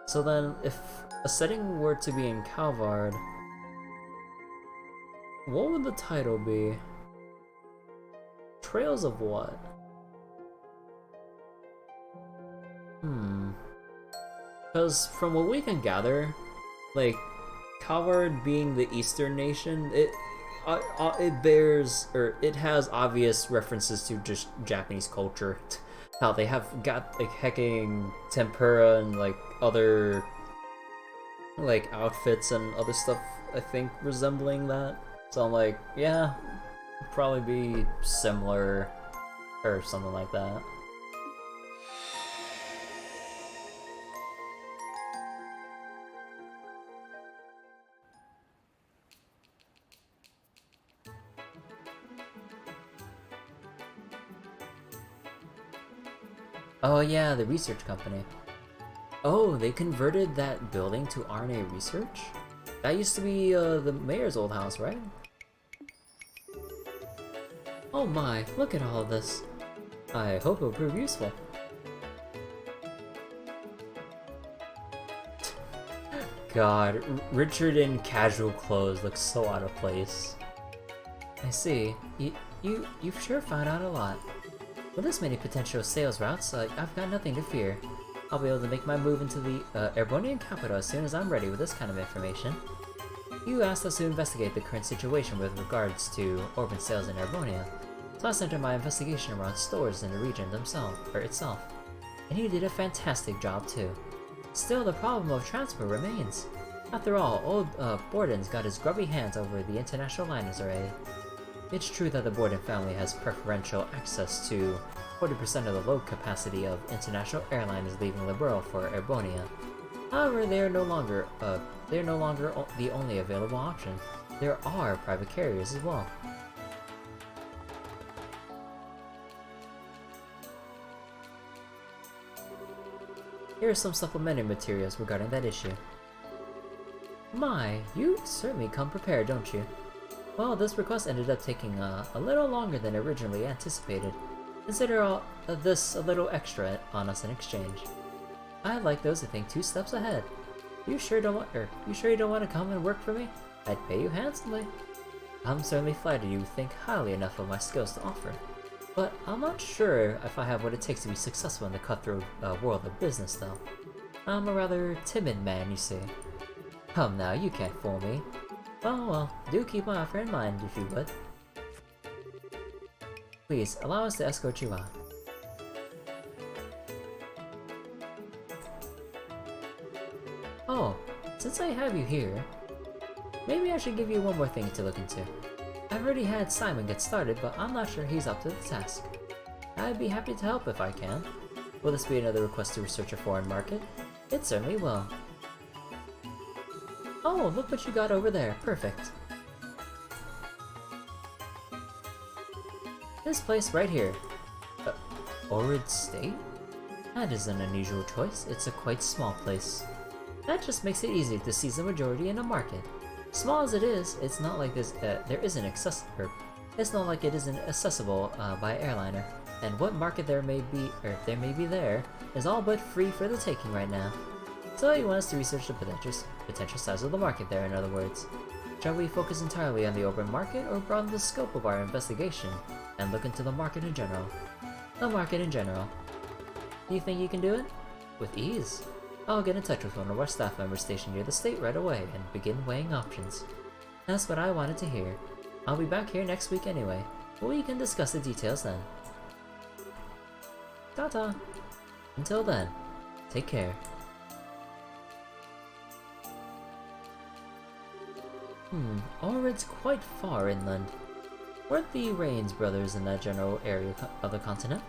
So then if a setting were to be in Calvard, what would the title be? Trails of what? Because from what we can gather, like, Calvard being the Eastern nation, it has obvious references to just Japanese culture. How they have got like hecking tempura and like other like outfits and other stuff, I think, resembling that. So I'm like, yeah, probably be similar or something like that. Oh yeah, the research company. Oh, they converted that building to RNA research? That used to be the mayor's old house, right? Oh my, look at all of this. I hope it'll prove useful. God, Richard in casual clothes looks so out of place. I see. You've sure found out a lot. With this many potential sales routes, I've got nothing to fear. I'll be able to make my move into the Erbonian capital as soon as I'm ready with this kind of information. You asked us to investigate the current situation with regards to orphan sales in Erbonia, so I centered my investigation around stores in the region itself. And you did a fantastic job too. Still, the problem of transport remains. After all, old Borden's got his grubby hands over the international liners already. It's true that the Borden family has preferential access to 40% of the load capacity of international airliners leaving Liberl for Erbonia. However, they are no longer the only available option. There are private carriers as well. Here are some supplementary materials regarding that issue. My, you certainly come prepared, don't you? Well, this request ended up taking a little longer than originally anticipated. Consider this a little extra on us in exchange. I like those who think 2 steps ahead. You sure you don't want to come and work for me? I'd pay you handsomely. I'm certainly flattered you think highly enough of my skills to offer, but I'm not sure if I have what it takes to be successful in the cutthroat world of business, though. I'm a rather timid man, you see. Come now, you can't fool me. Oh well, do keep my offer in mind if you would. Please, allow us to escort you out. Oh, since I have you here, maybe I should give you one more thing to look into. I've already had Simon get started, but I'm not sure he's up to the task. I'd be happy to help if I can. Will this be another request to research a foreign market? It certainly will. Oh, look what you got over there. Perfect. This place right here. Orid State? That is an unusual choice. It's a quite small place. That just makes it easy to seize the majority in a market. Small as it is, it's not like it's not like it isn't accessible by airliner. And what market there may be, or if there may be there, is all but free for the taking right now. So you want us to research the potential size of the market there, in other words. Shall we focus entirely on the open market, or broaden the scope of our investigation, and look into the market in general? The market in general. Do you think you can do it? With ease. I'll get in touch with one of our staff members stationed near the state right away, and begin weighing options. That's what I wanted to hear. I'll be back here next week anyway. We can discuss the details then. Ta-ta! Until then, take care. Orid's quite far inland. Weren't the Rains brothers in that general area of the continent?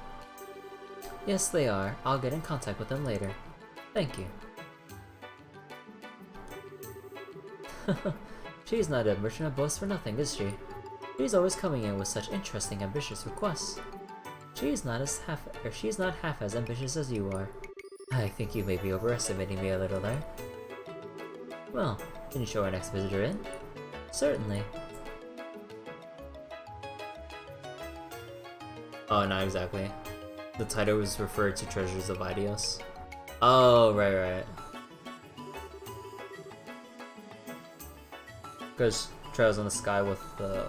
Yes, they are. I'll get in contact with them later. Thank you. She's not a merchant of boast for nothing, is she? She's always coming in with such interesting, ambitious requests. She's not half as ambitious as you are. I think you may be overestimating me a little there. Well, can you show our next visitor in? Certainly. Oh, not exactly. The title was referred to Treasures of Idios. Oh, right. Because Trails in the Sky with the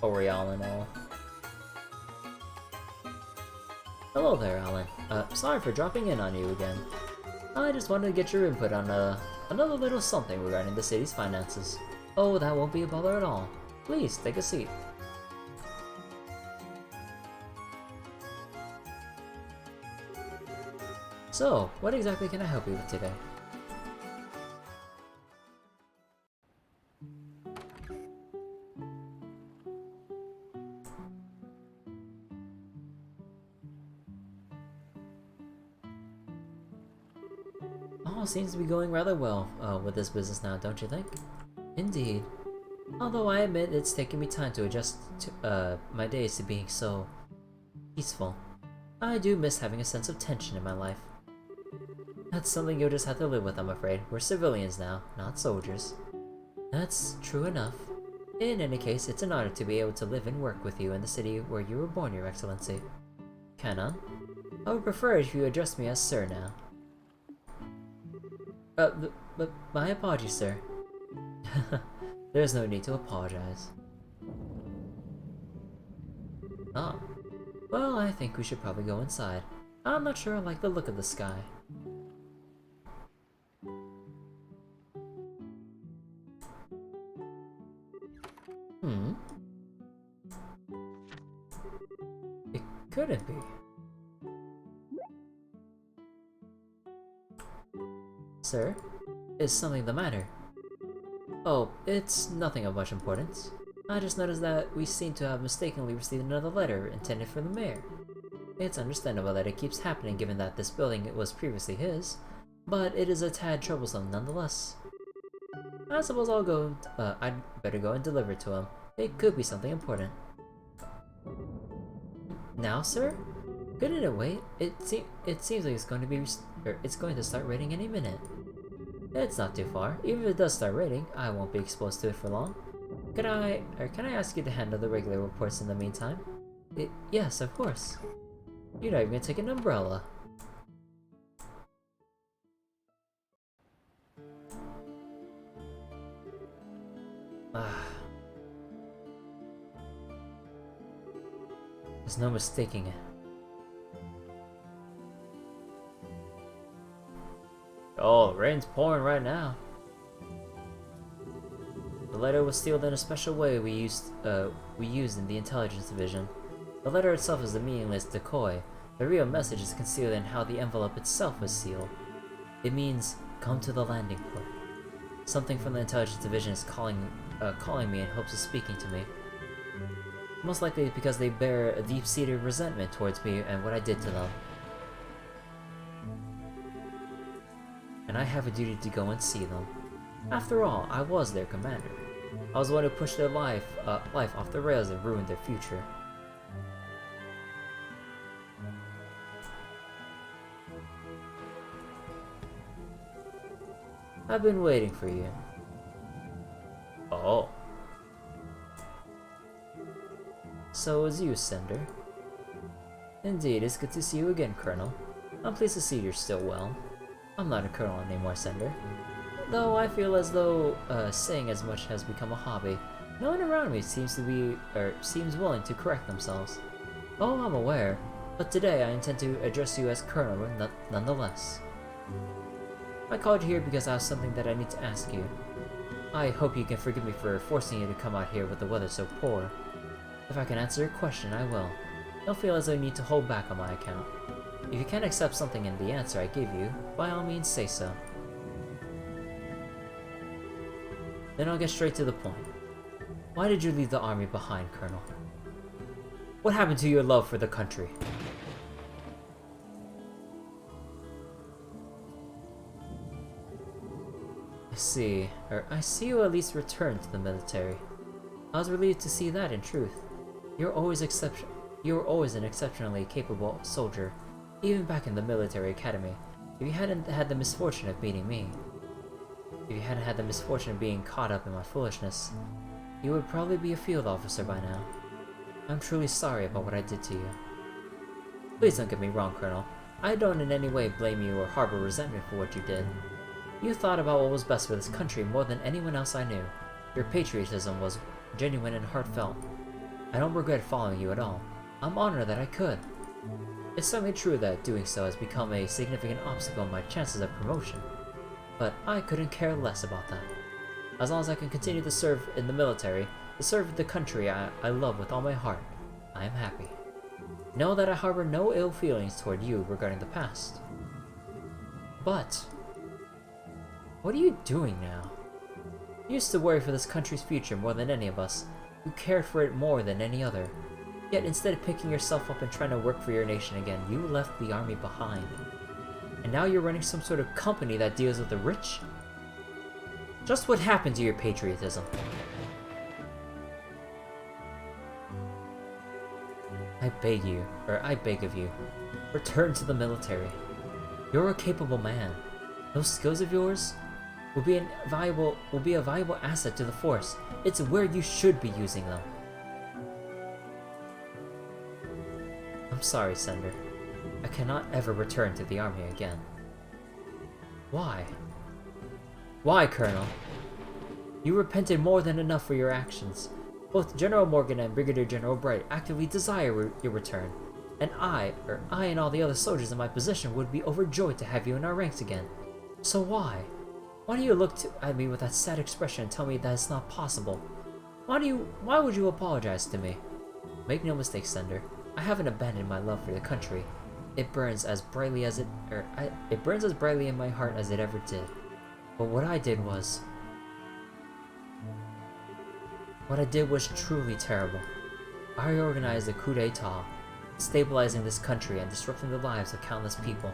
Oriole and all. Hello there, Alan. Sorry for dropping in on you again. I just wanted to get your input on another little something regarding the city's finances. Oh, that won't be a bother at all. Please, take a seat. So, what exactly can I help you with today? All seems to be going rather well with this business now, don't you think? Indeed. Although I admit it's taken me time to adjust to, my days to being so peaceful. I do miss having a sense of tension in my life. That's something you'll just have to live with, I'm afraid. We're civilians now, not soldiers. That's true enough. In any case, it's an honor to be able to live and work with you in the city where you were born, Your Excellency. Kanon? I would prefer if you address me as Sir now. But my apologies, sir. There's no need to apologize. Ah. Well, I think we should probably go inside. I'm not sure I like the look of the sky. It couldn't be. Sir, is something the matter? Oh, it's nothing of much importance. I just noticed that we seem to have mistakenly received another letter intended for the mayor. It's understandable that it keeps happening given that this building was previously his, but it is a tad troublesome nonetheless. I suppose I'd better go and deliver it to him. It could be something important. Now, sir? Couldn't it wait? It seems like it's going to start raining any minute. It's not too far. Even if it does start raining, I won't be exposed to it for long. Can I ask you to handle the regular reports in the meantime? Yes, of course. You're not even gonna take an umbrella. There's no mistaking it. Oh, rain's pouring right now. The letter was sealed in a special way we used in the intelligence division. The letter itself is a meaningless decoy. The real message is concealed in how the envelope itself was sealed. It means, come to the landing port. Something from the intelligence division is calling me in hopes of speaking to me. Most likely because they bear a deep-seated resentment towards me and what I did to them. And I have a duty to go and see them. After all, I was their commander. I was the one who pushed their life off the rails and ruined their future. I've been waiting for you. Oh. So is you, Cinder. Indeed, it's good to see you again, Colonel. I'm pleased to see you're still well. I'm not a colonel anymore, Cinder. Though I feel as though saying as much has become a hobby. No one around me seems willing to correct themselves. Oh, I'm aware, but today I intend to address you as Colonel nonetheless. I called you here because I have something that I need to ask you. I hope you can forgive me for forcing you to come out here with the weather so poor. If I can answer your question, I will. Don't feel as though you need to hold back on my account. If you can't accept something in the answer I give you, by all means say so. Then I'll get straight to the point. Why did you leave the army behind, Colonel? What happened to your love for the country? I see you at least returned to the military. I was relieved to see that in truth. You were always an exceptionally capable soldier, even back in the military academy. If you hadn't had the misfortune of meeting me, if you hadn't had the misfortune of being caught up in my foolishness, you would probably be a field officer by now. I'm truly sorry about what I did to you. Please don't get me wrong, Colonel. I don't in any way blame you or harbor resentment for what you did. You thought about what was best for this country more than anyone else I knew. Your patriotism was genuine and heartfelt. I don't regret following you at all. I'm honored that I could. It's certainly true that doing so has become a significant obstacle in my chances of promotion, but I couldn't care less about that. As long as I can continue to serve in the military, to serve the country I love with all my heart, I am happy. Know that I harbor no ill feelings toward you regarding the past. But what are you doing now? You used to worry for this country's future more than any of us. You cared for it more than any other. Yet instead of picking yourself up and trying to work for your nation again, you left the army behind. And now you're running some sort of company that deals with the rich? Just what happened to your patriotism? I beg of you, return to the military. You're a capable man. Those skills of yours will be a valuable asset to the force. It's where you should be using them. I'm sorry, Cinder. I cannot ever return to the army again. Why? Why, Colonel? You repented more than enough for your actions. Both General Morgan and Brigadier General Bright actively desire your return, and I and all the other soldiers in my position would be overjoyed to have you in our ranks again. So why? Why do you look at me with that sad expression and tell me that it's not possible? Why would you apologize to me? Make no mistake, Cinder. I haven't abandoned my love for the country. It burns as brightly in my heart as it ever did. But what I did was truly terrible. I organized a coup d'etat, stabilizing this country and disrupting the lives of countless people.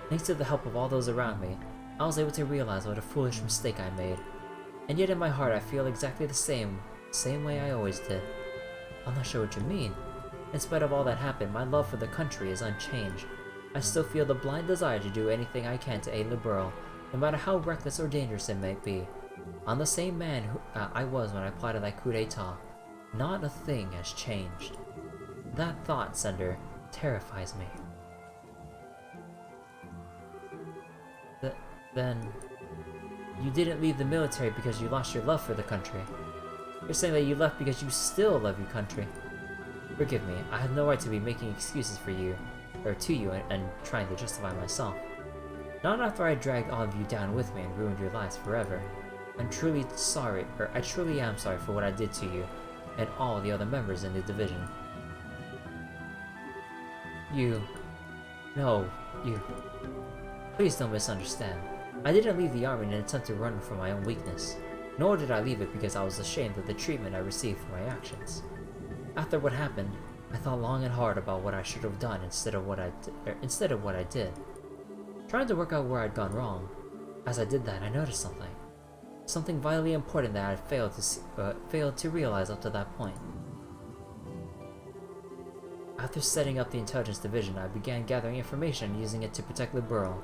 Thanks to the help of all those around me, I was able to realize what a foolish mistake I made. And yet in my heart I feel exactly the same way I always did. I'm not sure what you mean. In spite of all that happened, my love for the country is unchanged. I still feel the blind desire to do anything I can to aid Liberl, no matter how reckless or dangerous it may be. I'm the same man I was when I plotted that coup d'etat. Not a thing has changed. That thought, Cinder, terrifies me. Then, you didn't leave the military because you lost your love for the country. You're saying that you left because you still love your country. Forgive me, I have no right to be making excuses for you, or to you, and trying to justify myself. Not after I dragged all of you down with me and ruined your lives forever. I truly am sorry for what I did to you, and all the other members in the division. Please don't misunderstand. I didn't leave the army in an attempt to run from my own weakness, nor did I leave it because I was ashamed of the treatment I received for my actions. After what happened, I thought long and hard about what I should have done instead of what I did. Trying to work out where I'd gone wrong. As I did that, I noticed something. Something vitally important that I had failed to realize up to that point. After setting up the intelligence division, I began gathering information and using it to protect Liberl.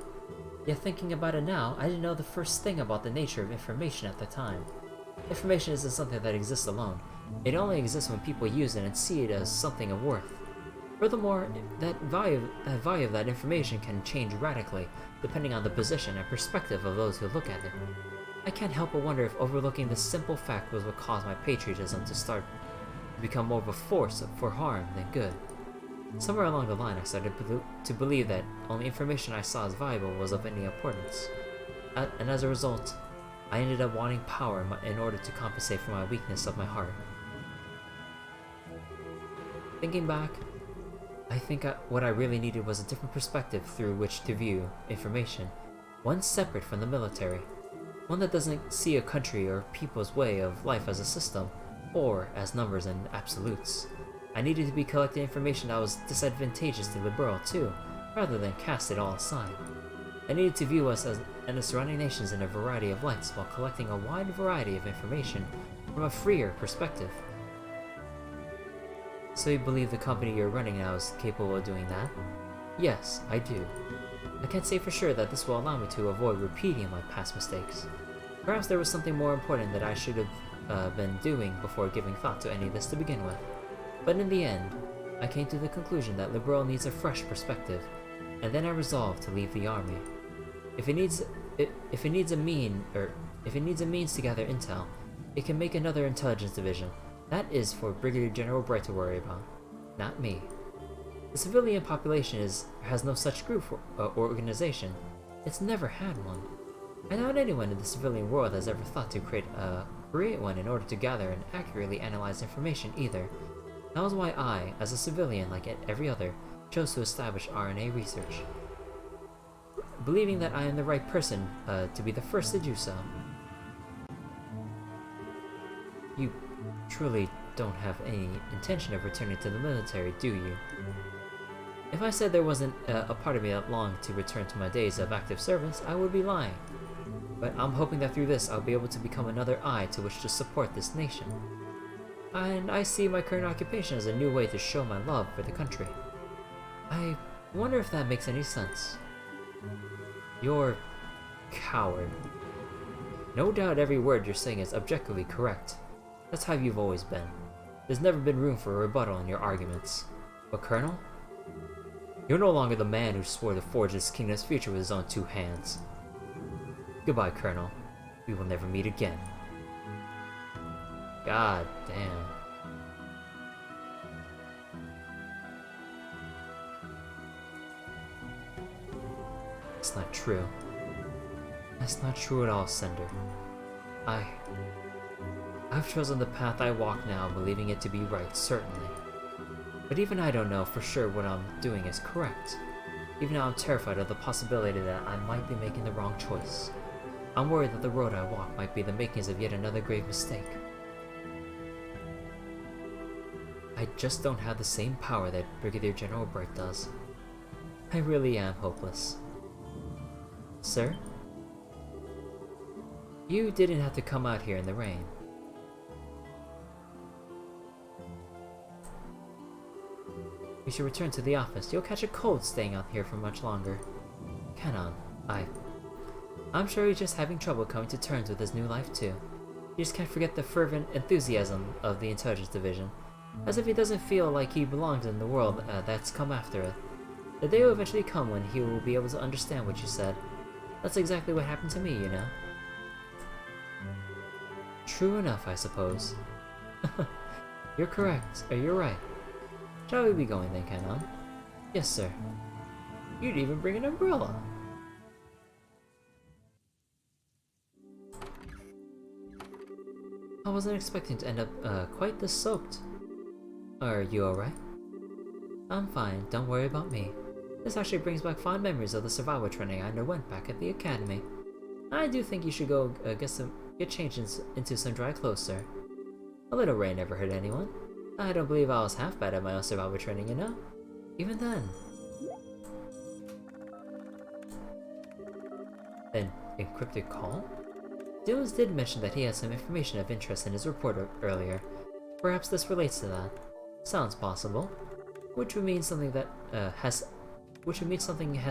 Yet thinking about it now, I didn't know the first thing about the nature of information at the time. Information isn't something that exists alone. It only exists when people use it and see it as something of worth. Furthermore, that value of that information can change radically, depending on the position and perspective of those who look at it. I can't help but wonder if overlooking this simple fact was what caused my patriotism to become more of a force for harm than good. Somewhere along the line, I started to believe that only information I saw as valuable was of any importance. And as a result, I ended up wanting power in order to compensate for my weakness of my heart. Thinking back, I think what I really needed was a different perspective through which to view information, one separate from the military, one that doesn't see a country or people's way of life as a system, or as numbers and absolutes. I needed to be collecting information that was disadvantageous to Liberl too, rather than cast it all aside. I needed to view us and the surrounding nations in a variety of lights while collecting a wide variety of information from a freer perspective. So you believe the company you're running now is capable of doing that? Yes, I do. I can't say for sure that this will allow me to avoid repeating my past mistakes. Perhaps there was something more important that I should have been doing before giving thought to any of this to begin with. But in the end, I came to the conclusion that Liberl needs a fresh perspective, and then I resolved to leave the army. If it needs a means to gather intel, it can make another intelligence division. That is for Brigadier General Bright to worry about, not me. The civilian population has no such group or organization. It's never had one. I doubt anyone in the civilian world has ever thought to create one in order to gather and accurately analyze information either. That was why I, as a civilian like every other, chose to establish RNA research, believing that I am the right person to be the first to do so. You truly don't have any intention of returning to the military, do you? If I said there wasn't a part of me that longed to return to my days of active service, I would be lying. But I'm hoping that through this I'll be able to become another eye to which to support this nation. And I see my current occupation as a new way to show my love for the country. I wonder if that makes any sense. You're coward. No doubt every word you're saying is objectively correct. That's how you've always been. There's never been room for a rebuttal in your arguments. But Colonel? You're no longer the man who swore to forge this kingdom's future with his own two hands. Goodbye, Colonel. We will never meet again. God damn. That's not true. That's not true at all, Sender. I've chosen the path I walk now, believing it to be right, certainly. But even I don't know for sure what I'm doing is correct. Even now I'm terrified of the possibility that I might be making the wrong choice. I'm worried that the road I walk might be the makings of yet another grave mistake. I just don't have the same power that Brigadier General Bright does. I really am hopeless. Sir? You didn't have to come out here in the rain. We should return to the office. You'll catch a cold staying out here for much longer. Kanon, I'm sure he's just having trouble coming to terms with his new life too. You just can't forget the fervent enthusiasm of the intelligence division, as if he doesn't feel like he belongs in the world that's come after it. The day will eventually come when he will be able to understand what you said. That's exactly what happened to me, you know. True enough, I suppose. You're correct, or you're right. Shall we be going then, Kanon? Yes, sir. You'd even bring an umbrella. I wasn't expecting to end up quite this soaked. Are you alright? I'm fine, don't worry about me. This actually brings back fond memories of the survival training I underwent back at the academy. I do think you should go get changed into some dry clothes, sir. A little rain never hurt anyone. I don't believe I was half bad at my own survival training, you know? Even then. An encrypted call? Dillons did mention that he had some information of interest in his report earlier. Perhaps this relates to that. Sounds possible. Which would mean something that has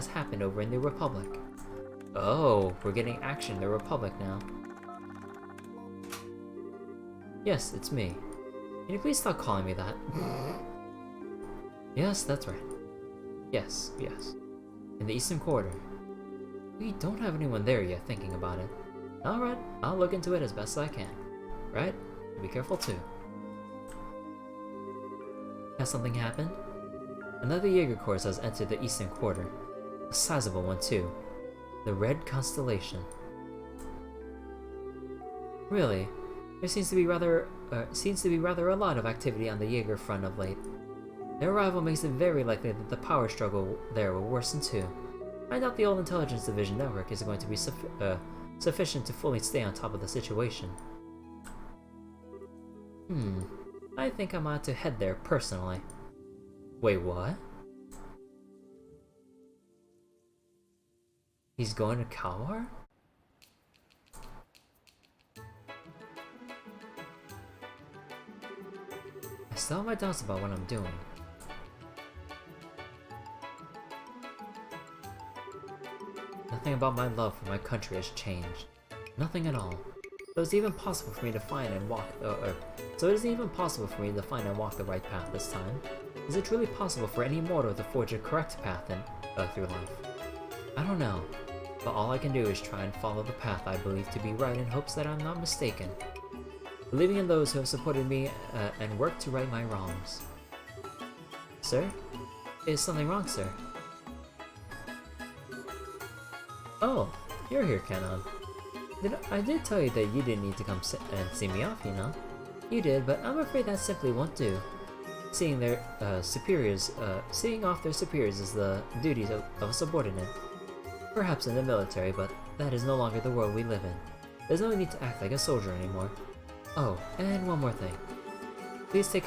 happened over in the Republic. Oh, we're getting action in the Republic now. Yes, it's me. Can you please stop calling me that? Yes, that's right. Yes. In the Eastern Quarter. We don't have anyone there yet thinking about it. Alright, I'll look into it as best I can. Right? Be careful too. Has something happened? Another Jaeger Corps has entered the Eastern Quarter. A sizable one too. The Red Constellation. Really? There seems to be rather a lot of activity on the Jaeger front of late. Their arrival makes it very likely that the power struggle there will worsen too. I doubt the old intelligence division network is going to be sufficient to fully stay on top of the situation. I think I'm out to head there personally. Wait, what? He's going to Kalwar? I still have my doubts about what I'm doing. Nothing about my love for my country has changed. Nothing at all. So it isn't even possible for me to find and walk the right path this time. Is it truly possible for any mortal to forge a correct path through life? I don't know, but all I can do is try and follow the path I believe to be right in hopes that I'm not mistaken. Believing in those who have supported me and worked to right my wrongs. Sir? Is something wrong, sir? Oh, you're here, Kanon. I did tell you that you didn't need to come and see me off, you know? You did, but I'm afraid that simply won't do. Seeing off their superiors is the duty of a subordinate. Perhaps in the military, but that is no longer the world we live in. There's no need to act like a soldier anymore. Oh, and one more thing. Please do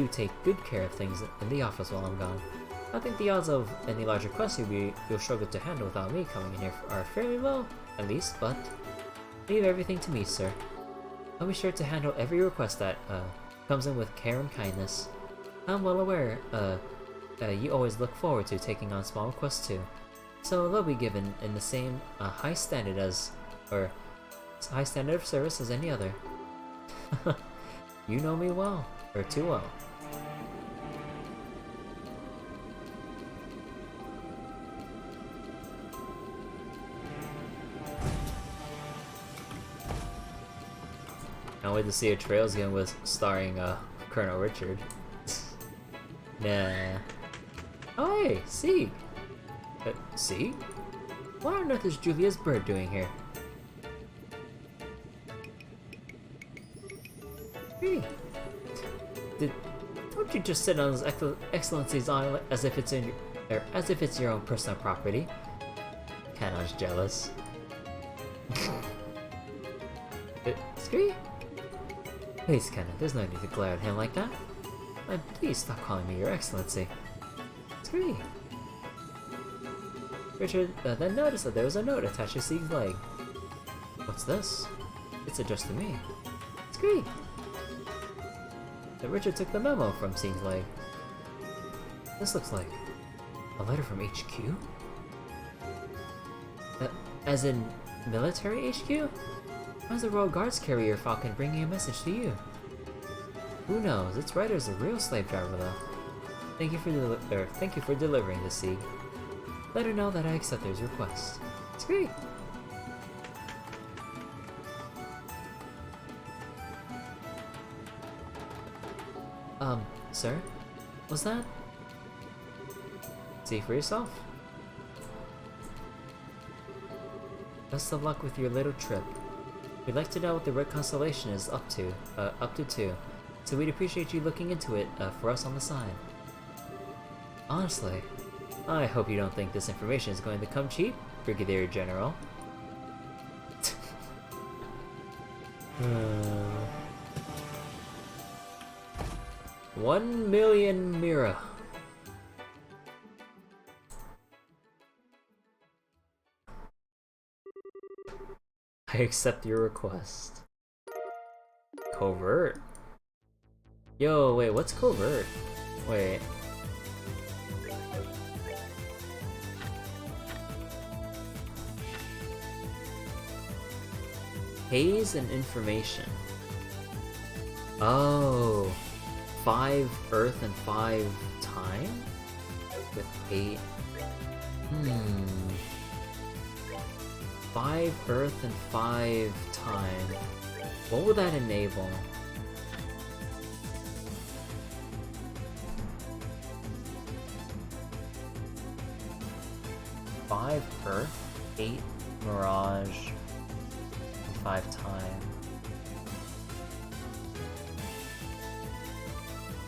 take good care of things in the office while I'm gone. I think the odds of any large requests you'll struggle to handle without me coming in here are fairly low, at least, but leave everything to me, sir. I'll be sure to handle every request that comes in with care and kindness. I'm well aware you always look forward to taking on small requests too, so they'll be given in the same high standard of service as any other. You know me well, or too well. Can't wait to see a Trails game with starring Colonel Richard. Nah. Oh hey, Sieg! Sieg? What on earth is Julius Bird doing here? Hey! Don't you just sit on His Excellency's island as if it's your own personal property? Kanon's jealous. Scree? Please, Kanon, there's no need to glare at him like that. And please stop calling me Your Excellency. Scree! Richard then noticed that there was a note attached to Sieg's leg. What's this? It's addressed to me. Scree! Then Richard took the memo from Sieg's leg. This looks like a letter from HQ? As in military HQ? How's the Royal Guards carrier Falcon bringing a message to you? Who knows? Its writer is a real slave driver, though. Thank you for delivering this, Sieg. Let her know that I accept his request. It's great. Sir? Was that? See for yourself. Best of luck with your little trip. We'd like to know what the Red Constellation is up to too, so we'd appreciate you looking into it for us on the side. Honestly, I hope you don't think this information is going to come cheap, Brigadier General. 1,000,000 Mira. I accept your request. Covert? Yo, wait, what's covert? Wait. Haze and information. Oh. 5 Earth and 5 time? With 8. 5 Earth and 5 time. What would that enable? Five Earth, 8 Mirage, and 5 time.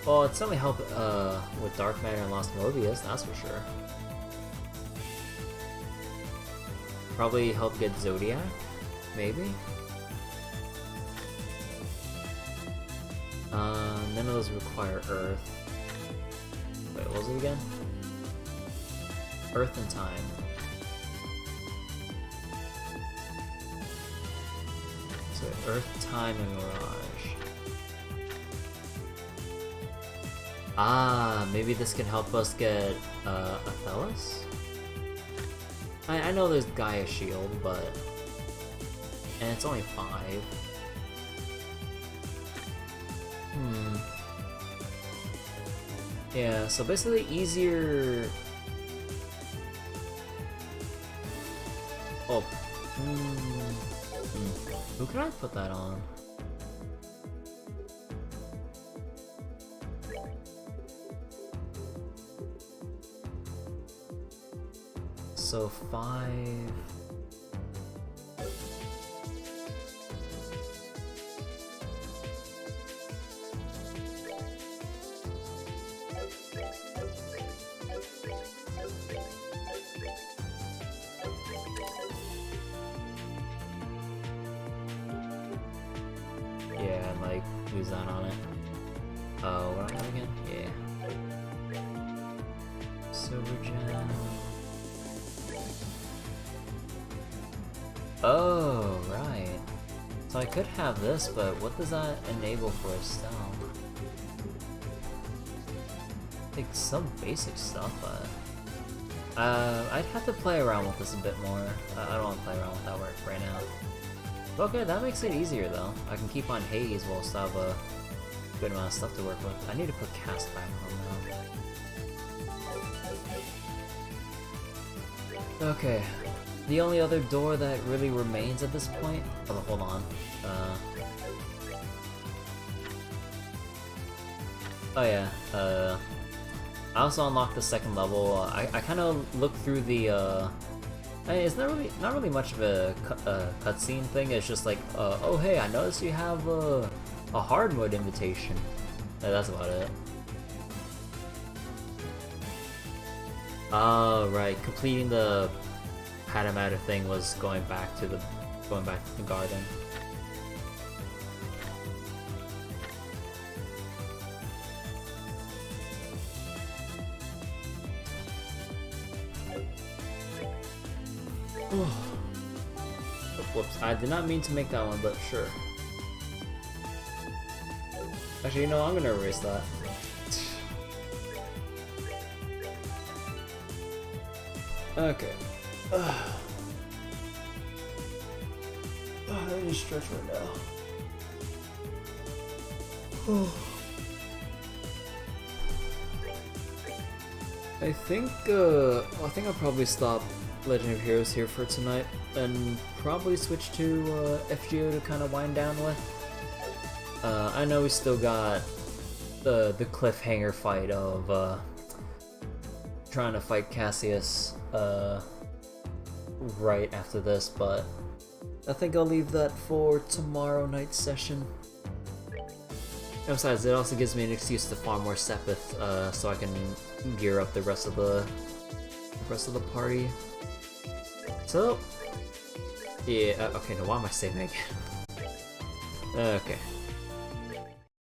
Well, it certainly helped with Dark Matter and Lost Mobius, that's for sure. Probably help get Zodiac, maybe? None of those require Earth. Wait, what was it again? Earth and Time. So Earth, Time, and Mirage. Ah, maybe this can help us get Athelas? I know there's Gaia Shield, but... And it's only 5. Yeah, so basically easier... Oh. Who can I put that on? So 5... Yeah, and like Muzan on it. Oh, what am I again? Yeah. Silver Gem. Oh, right. So I could have this, but what does that enable for Estelle? Like some basic stuff, but... I'd have to play around with this a bit more. I don't want to play around with that work right now. Okay, that makes it easier though. I can keep on Haze while still have a good amount of stuff to work with. I need to put Cast back on now. Okay. The only other door that really remains at this point... Oh, hold on. Oh yeah, I also unlocked the second level. I kind of looked through the, it's not really much of a cutscene thing. It's just like, oh hey, I noticed you have a hard mode invitation. That's about it. Oh right, completing the Hadamatter thing was going back to the garden. Oh, whoops, I did not mean to make that one, but sure. Actually, you know, I'm gonna erase that. Okay. I need to stretch right now. I think I'll probably stop Legend of Heroes here for tonight, and probably switch to FGO to kind of wind down with. I know we still got the cliffhanger fight of trying to fight Cassius right after this, but I think I'll leave that for tomorrow night's session. And besides, it also gives me an excuse to farm more Sepith, so I can gear up the rest of the party. So, yeah, okay, now why am I saving again? Okay.